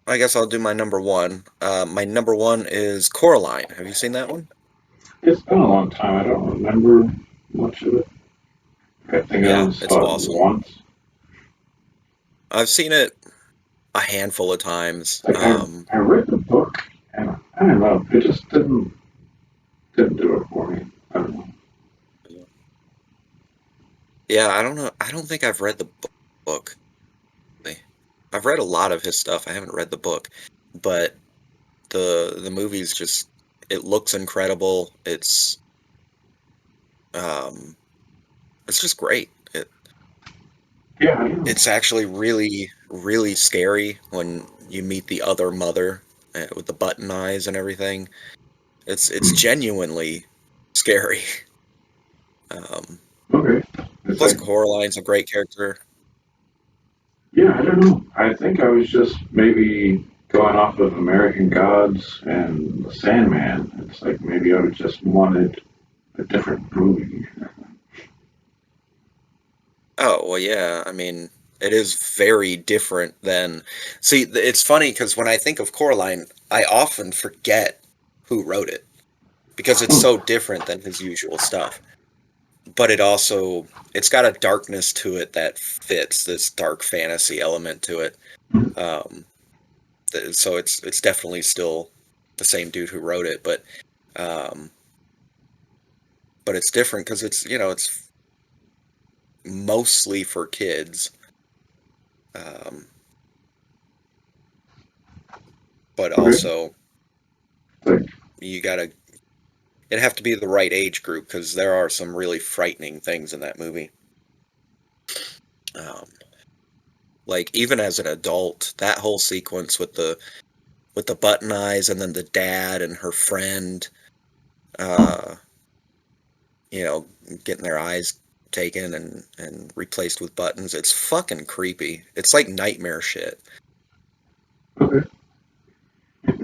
I guess I'll do my number one. My number one is Coraline. Have you seen that one? It's been a long time. I don't remember much of it. I think I Yeah, only it's saw it awesome. once. I've seen it a handful of times. Like I read the book, and I don't know, it just didn't do it for me. I don't know. Yeah, I don't know. I don't think I've read the book. I've read a lot of his stuff. I haven't read the book, but the movie's just it looks incredible. Um it's just great. Yeah, I don't know. It's actually really really scary when you meet the other mother with the button eyes and everything. It's genuinely scary. Um Okay. It's Plus like, Coraline's a great character. yeah, I don't know. I think I was just maybe going off of American Gods and The Sandman. It's like maybe I would just wanted a different movie. Oh, well, yeah. I mean, it is very different than. See, it's funny because when I think of Coraline, I often forget who wrote it because it's so different than his usual stuff. But it's got a darkness to it that fits this dark fantasy element to it. Um, so it's definitely still the same dude who wrote it, but um, but it's different because it's mostly for kids. Um, but Okay. also Like, you gotta it'd have to be the right age group because there are some really frightening things in that movie. Um, like even as an adult, that whole sequence with the button eyes and then the dad and her friend, uh, you know, getting their eyes taken and replaced with buttons. It's fucking creepy. It's like nightmare shit. okay.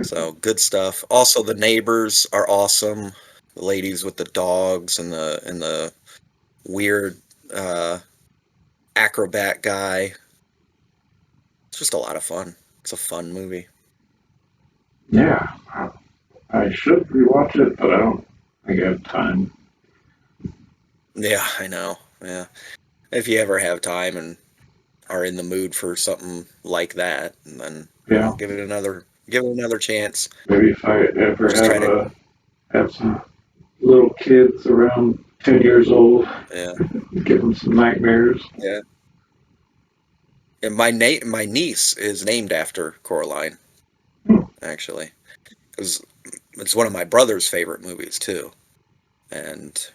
So good stuff. Also, the neighbors are awesome. The ladies with the dogs and the weird uh, acrobat guy. It's just a lot of fun. It's a fun movie. Yeah, I should rewatch it, but I don't think I have time. Yeah, I know. Yeah. If you ever have time and are in the mood for something like that, then Yeah, give it another chance. maybe if I ever Just try to have some little kids around 10 years old, yeah, give them some nightmares. yeah. And my niece is named after Coraline, Hmm. actually. Because it's one of my brother's favorite movies too. And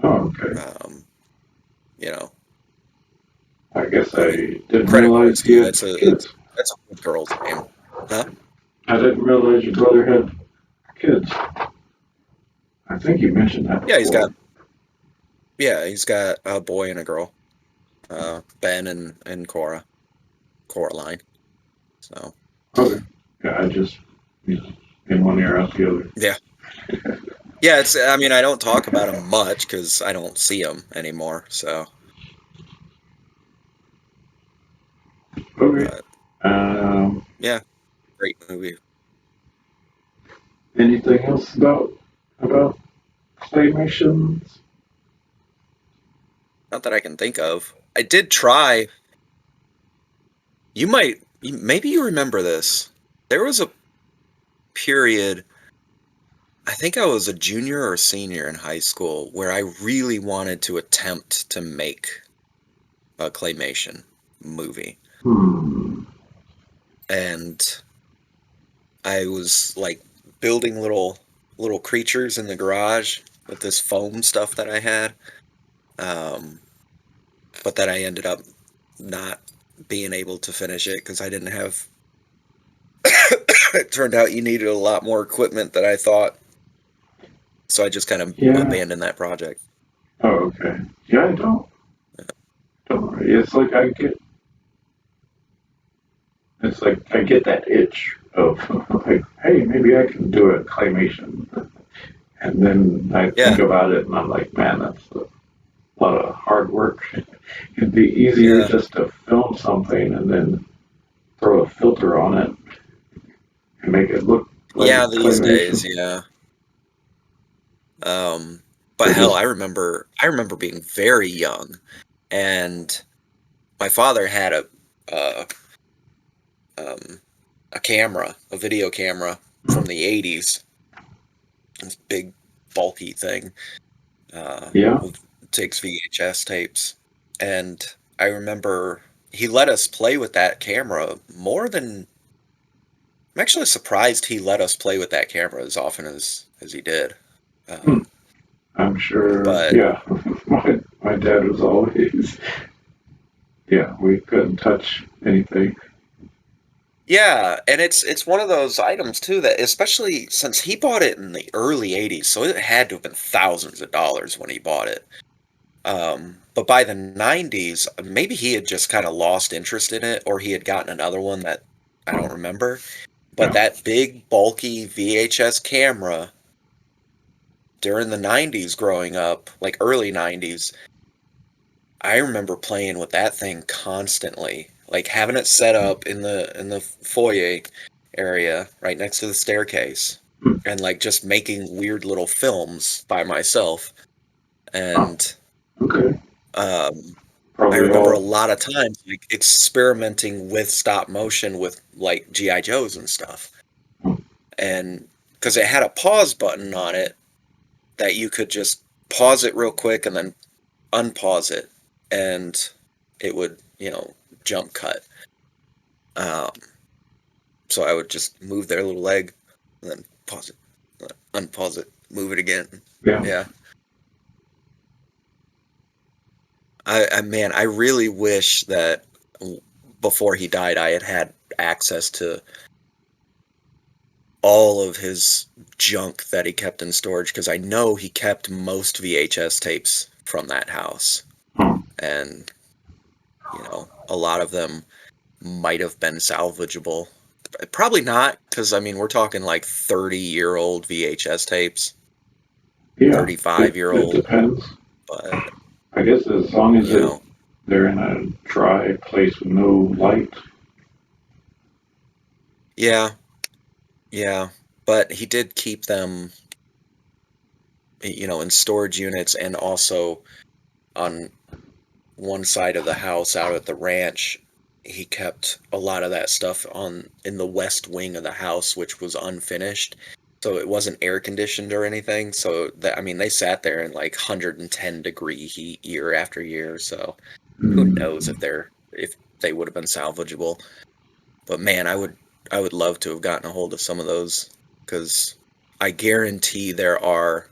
Oh, okay. um, you know, I guess I I mean, didn't credit where realize it's he due. had kids. That's a good girl's name. Huh? I didn't realize your brother had kids. I think you mentioned that Yeah, before. he's got a boy and a girl. Ben and Coraline. So Okay. Yeah, I just, you know, in one ear out the other. yeah. Yeah, it's I mean, I don't talk about him much because I don't see him anymore. So, Okay. but Um, yeah, great movie. anything else about claymations? Not that I can think of. I did try. Maybe you remember this. There was a period, I think I was a junior or senior in high school, where I really wanted to attempt to make a claymation movie. Hmm. And I was like building little creatures in the garage with this foam stuff that I had. Um, but then I ended up not being able to finish it because I didn't have. It turned out you needed a lot more equipment than I thought, so I just kind of Yeah. abandoned that project. Oh, okay. Yeah, I don't worry. It's like I get that itch of like, hey, maybe I can do a claymation. And then I think Yeah, about it and I'm like, man, that's a lot of hard work. It'd be easier yeah, just to film something and then throw a filter on it and make it look like yeah. it's These days, claymation. yeah. Um, but Or hell, just, I remember being very young, and my father had uh, um, a camera, a video camera from the '80s, this big bulky thing. yeah. With takes VHS tapes, and I remember he let us play with that camera more than. I'm actually surprised he let us play with that camera as often as he did. Hmm. Um, I'm sure, but yeah. My dad was always, yeah, we couldn't touch anything. yeah, and it's one of those items too that especially since he bought it in the early '80s, so it had to have been thousands of dollars when he bought it. But by the '90s, maybe he had just kind of lost interest in it, or he had gotten another one that I don't remember. But Yeah. that big, bulky VHS camera during the '90s growing up, like early '90s, I remember playing with that thing constantly, like having it set up in the foyer area right next to the staircase, Hmm. and like just making weird little films by myself. Oh, And okay. um, I Probably remember a all. lot of times like experimenting with stop motion with like GI Joes and stuff, and because it had a pause button on it that you could just pause it real quick and then unpause it, and it would, jump cut. Um, so I would just move their little leg, and then pause it, unpause it, move it again. Yeah. Yeah. Man, I really wish that before he died, I had had access to all of his junk that he kept in storage, because I know he kept most VHS tapes from that house. Hmm. And, a lot of them might have been salvageable. Probably not, because I mean, we're talking like 30-year-old VHS tapes, Yeah. 35 It year it old, depends. but, I guess as long as you know, they're in a dry place with no light. yeah, yeah. But he did keep them, in storage units, and also on one side of the house out at the ranch, he kept a lot of that stuff on in the west wing of the house, which was unfinished. So it wasn't air conditioned or anything. So that, I mean, they sat there in like 110-degree heat year after year. So who knows Mm. if they would have been salvageable. But man, I would love to have gotten a hold of some of those, because I guarantee there are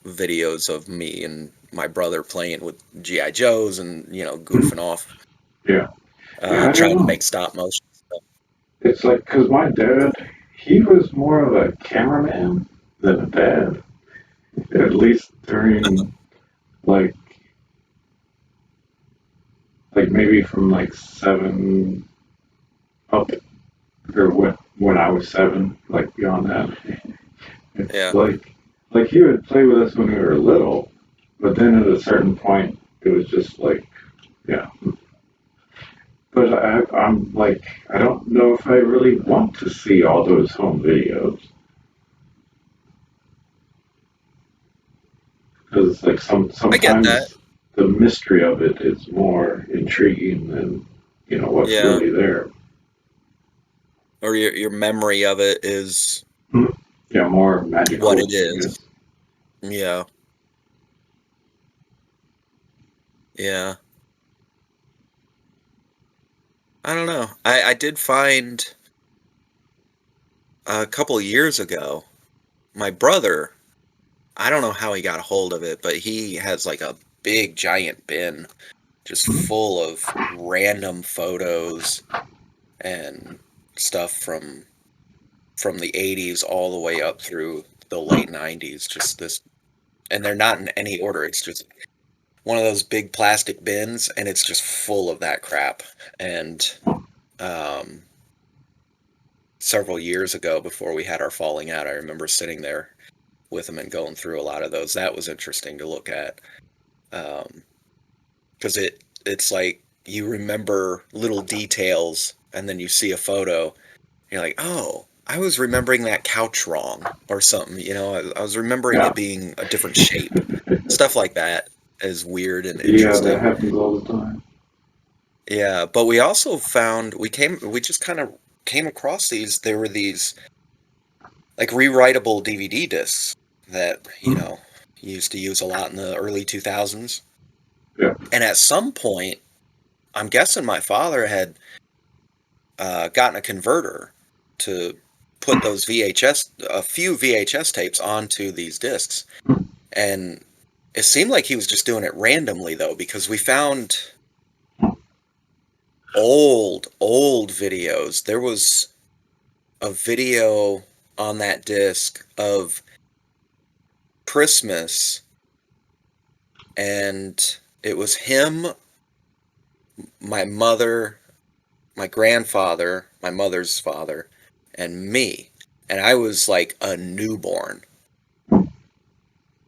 videos of me and my brother playing with GI Joes and goofing off, Yeah. Yeah, I don't trying to know. make stop motion stuff. It's like, because my dad, he was more of a cameraman than a dad. At least during, like, maybe from like 7 up, or when I was 7, like beyond that. It's Yeah, like he would play with us when we were little, but then at a certain point, it was just like, yeah. But I'm like, I don't know if I really want to see all those home videos, because it's like I get that. sometimes the mystery of it is more intriguing than what's Yeah, really there. or your memory of it is Hmm. Yeah, more what magical, it I guess. is. Yeah, yeah. I don't know. I did find a couple of years ago, my brother. I don't know how he got a hold of it, but he has like a big giant bin just full of random photos and stuff from the 80s all the way up through the late 90s. Just this, and they're not in any order. It's just one of those big plastic bins, and it's just full of that crap. And um, several years ago, before we had our falling out, I remember sitting there with him and going through a lot of those. That was interesting to look at, because it's like you remember little details, and then you see a photo. You're like, oh, I was remembering that couch wrong or something. I was remembering Yeah, it being a different shape. Stuff like that is weird and yeah, that interesting. happens all the time. Yeah, but we also found we just kind of came across these. There were these like rewritable DVD discs that, used to use a lot in the early 2000s. Yeah. And at some point, I'm guessing my father had gotten a converter to put those a few VHS tapes onto these discs. And it seemed like he was just doing it randomly, though, because we found old videos. There was a video on that disc of Christmas, and it was him, my mother, my grandfather, my mother's father, and me. And I was like a newborn.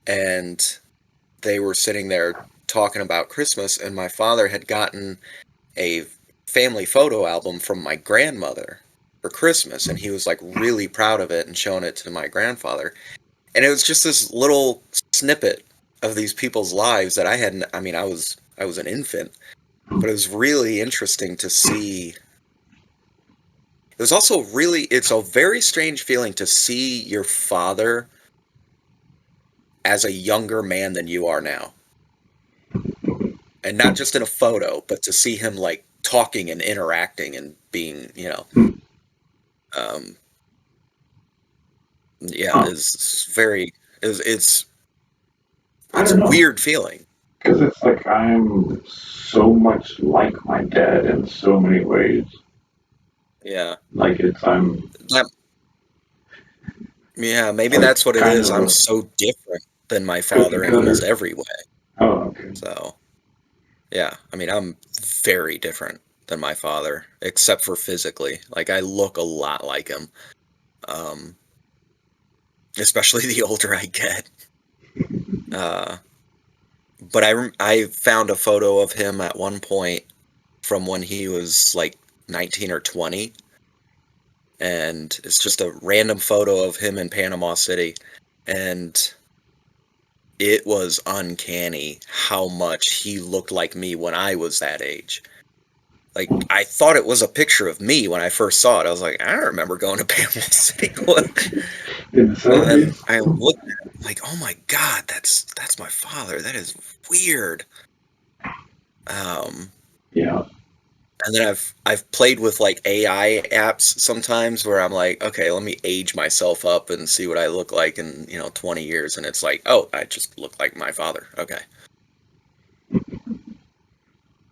And they were sitting there talking about Christmas, and my father had gotten a family photo album from my grandmother for Christmas, and he was like really proud of it and showing it to my grandfather. And it was just this little snippet of these people's lives that I hadn't. I mean, I was an infant, but it was really interesting to see. It was also it's a very strange feeling to see your father as a younger man than you are now. And not just in a photo, but to see him like talking and interacting and being, um, yeah, Huh. is very, it's I it's a don't know. weird feeling. Because it's like I'm so much like my dad in so many ways. Yeah. Like I'm That, yeah, maybe like that's what it kind is. of I'm a so different than my cookie father in almost cutter. every way. Oh, okay. So, yeah, I mean, I'm very different than my father, except for physically. Like, I look a lot like him, um, especially the older I get. Uh, but I found a photo of him at one point from when he was like 19 or 20, and it's just a random photo of him in Panama City, and it was uncanny how much he looked like me when I was that age. Like, I thought it was a picture of me when I first saw it. I was like, I don't remember going to Panama City. In the And then 70s? I looked at it, like, oh my God, that's my father. That is weird. Um, Yeah. and then I've played with like AI apps sometimes where I'm like, okay, let me age myself up and see what I look like in, 20 years. And it's like, oh, I just look like my father. Okay.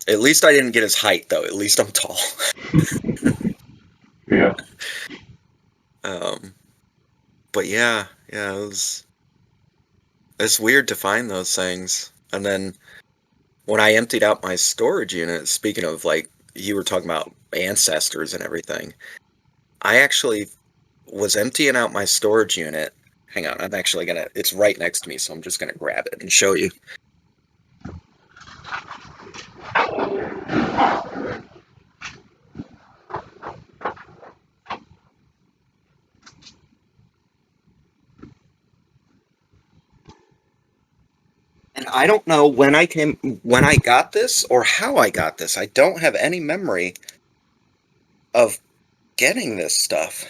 At least I didn't get his height though. At least I'm tall. Yeah. Um, but yeah, it's weird to find those things. And then when I emptied out my storage unit, speaking of like you were talking about ancestors and everything, I actually was emptying out my storage unit. Hang on, I'm actually gonna, it's right next to me, so I'm just gonna grab it and show you. And I don't know when I got this or how I got this. I don't have any memory of getting this stuff,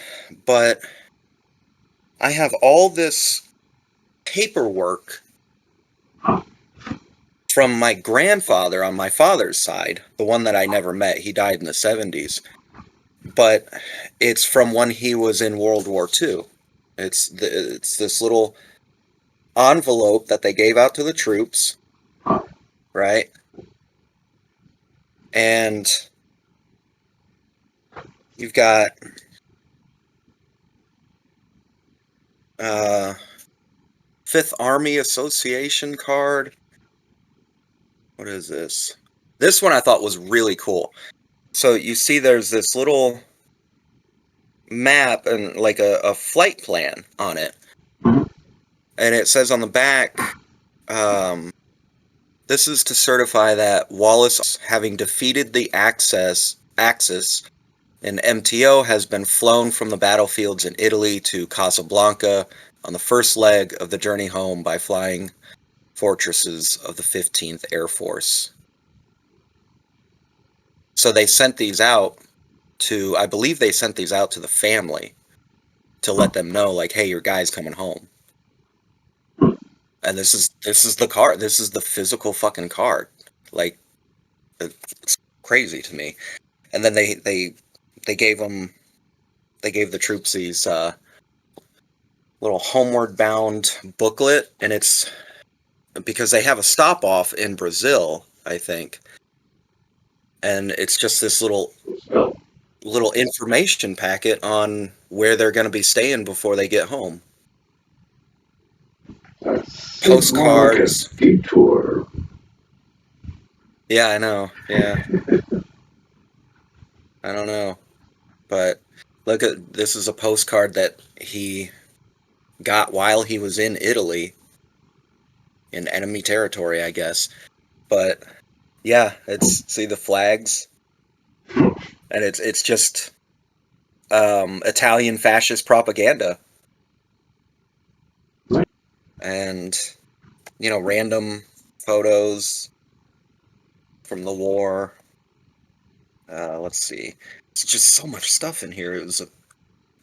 but I have all this paperwork from my grandfather on my father's side, the one that I never met. He died in the 70s, but it's from when he was in World War II. It's this little envelope that they gave out to the troops, right? And you've got uh Fifth Army Association card. What is this? This one I thought was really cool. So you see there's this little map and like a flight plan on it. Mhm. And it says on the back, um, this is to certify that Wallace, having defeated the Axis, an MTO has been flown from the battlefields in Italy to Casablanca on the first leg of the journey home by flying fortresses of the 15th Air Force. So they sent these out I believe they sent these out to the family to let them know, like, hey, your guy's coming home. And this is the card. This is the physical fucking card. Like, it's crazy to me. And then they gave them they gave the troops these little homeward bound booklet, and it's because they have a stop off in Brazil, I think, and it's just this So, little information packet on where they're going to be staying before they get home. that seems more like a Postcards. detour. Yeah, I know. Yeah, I don't know, but look at this is a postcard that he got while he was in Italy in enemy territory, I guess. But yeah, it's see the flags, and it's just Italian fascist propaganda and random photos from the war. Let's see, it's just so much stuff in here.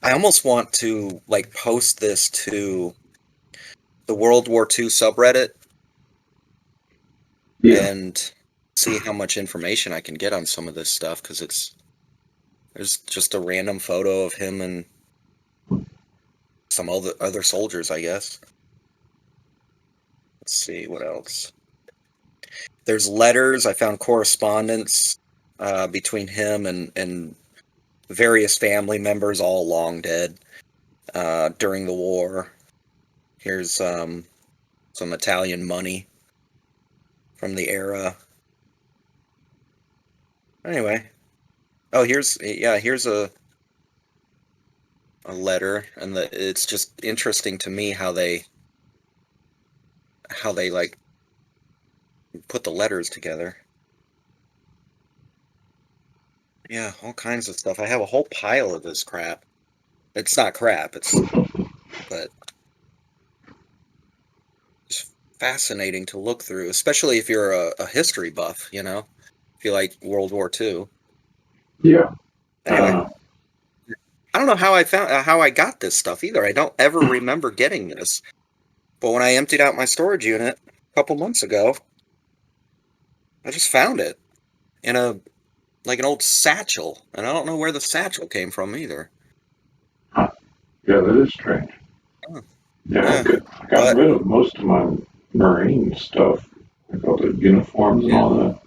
I almost want to like post this to the World War II subreddit Yeah. and see how much information I can get on some of this stuff, because there's just a random photo of him and some other soldiers, I guess. Let's see what else. There's letters. I found correspondence between him and various family members, all long dead during the war. Here's some Italian money from the era. Anyway, oh, here's a letter, and it's just interesting to me how they like put the letters together. Yeah, all kinds of stuff. I have a whole pile of this crap. It's not crap, but it's fascinating to look through, especially if you're a history buff, if you like World War II. Yeah. Anyway, I don't know how I got this stuff either. I don't ever remember getting this. But when I emptied out my storage unit a couple months ago, I just found it in an old satchel, and I don't know where the satchel came from either. Yeah, that is strange. Huh. Yeah, Yeah, I got but rid of most of my Marine stuff, like all the uniforms and yeah, all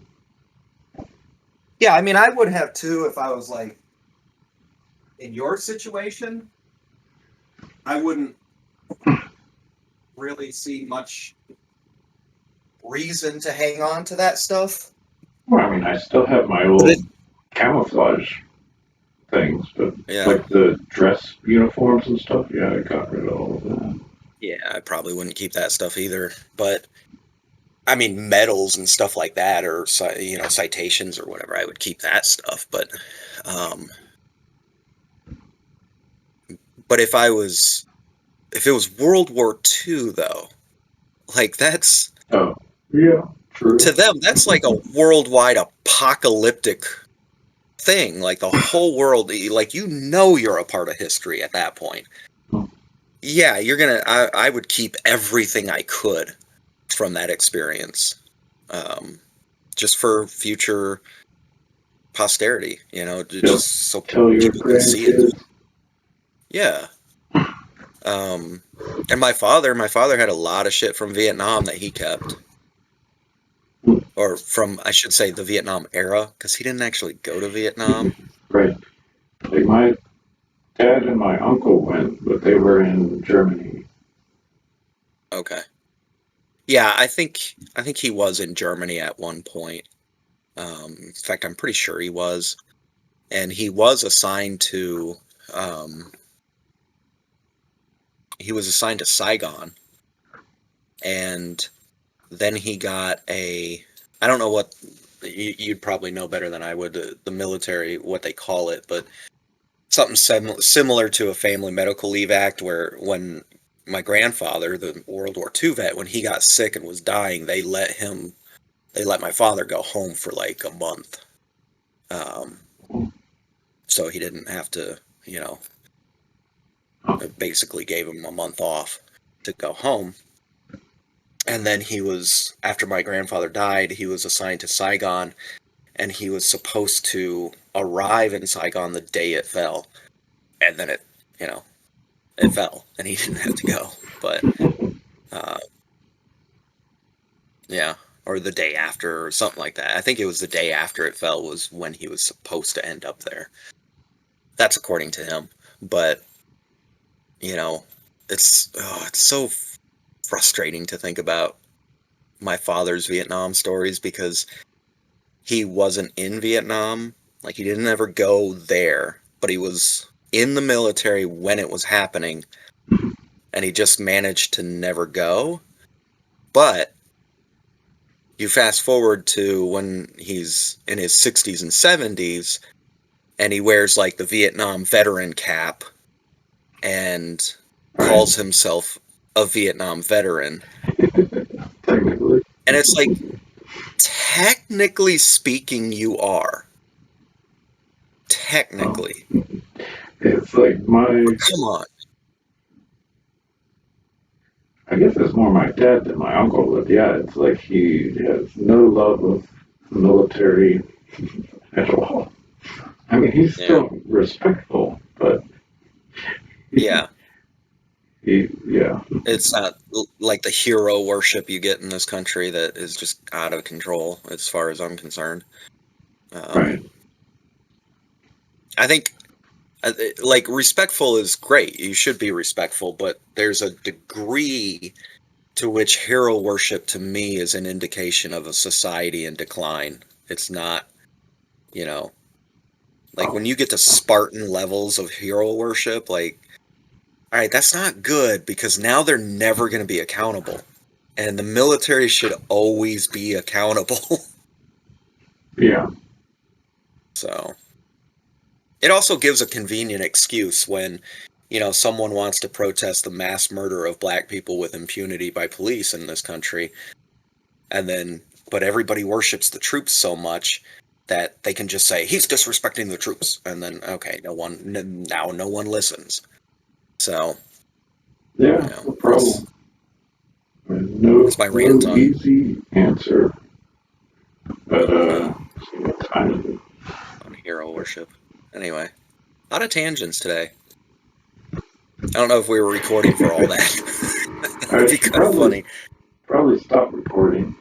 that. yeah. I mean, I would have too if I was like in your situation. I wouldn't really see much reason to hang on to that stuff. Well, I mean, I still have my But old camouflage things, but yeah, like the dress uniforms and stuff, yeah, I got rid of all of that. yeah, I probably wouldn't keep that stuff either. But I mean, medals and stuff like that, or citations or whatever, I would keep that stuff. Um, but if it was World War II though, like Oh, yeah, to true. them, that's like a worldwide apocalyptic thing. Like the whole world, like you're a part of history at that point. Yeah, I would keep everything I could from that experience, um, just for future posterity, Yep. just so Tell your people can see it. grandkids. Yeah. Um, and my father had a lot of shit from Vietnam that he kept, or from, I should say, the Vietnam era, because he didn't actually go to Vietnam. Right. Like my dad and my uncle went, but they were in Germany. Okay. Yeah, I think he was in Germany at one point. In fact, I'm pretty sure he was, and um, he was assigned to Saigon, and then he got I don't know what you'd probably know better than I would, the military, what they call it, but something similar to a Family Medical Leave Act, where when my grandfather, the World War II vet, when he got sick and was dying, they let my father go home for like a month, um, so he didn't have to, it basically gave him a month off to go home. And then after my grandfather died, he was assigned to Saigon, and he was supposed to arrive in Saigon the day it fell, and then you know, it fell, and he didn't have to go. But uh, yeah, or the day after, or something like that. I think it was the day after it fell was when he was supposed to end up there. That's according to him. But you know, it's so frustrating to think about my father's Vietnam stories, because he wasn't in Vietnam. Like, he didn't ever go there, but he was in the military when it was happening, and he just managed to never go. But you fast forward to when he's in his 60s and 70s, and he wears like the Vietnam veteran cap and Right. calls himself a Vietnam veteran. Technically. And it's like, technically speaking, you are. Um, Technically. it's like But come on. I guess it's more my dad than my uncle, but yeah, it's like he has no love of military at all. I mean, he's Yeah. still respectful, but Yeah. yeah, It's not like the hero worship you get in this country that is just out of control, as far as I'm concerned. Um, right, I think like respectful is great. You should be respectful, but there's a degree to which hero worship to me is an indication of a society in decline. It's not, you know, like oh, when you get to Spartan levels of hero worship, like, all right, that's not good because now they're never going to be accountable. And the military should always be accountable. yeah, So it also gives a convenient excuse when, someone wants to protest the mass murder of black people with impunity by police in this country. And then, but everybody worships the troops so much that they can just say, he's disrespecting the troops. And then, okay, now no one listens. So, yeah, no that's, problem. No, that's my no rant easy answer, but on, uh, see what time is it? on hero worship. Anyway, a lot of tangents today. I don't know if we were recording for all that. That'd I be should kind of funny. probably stop recording.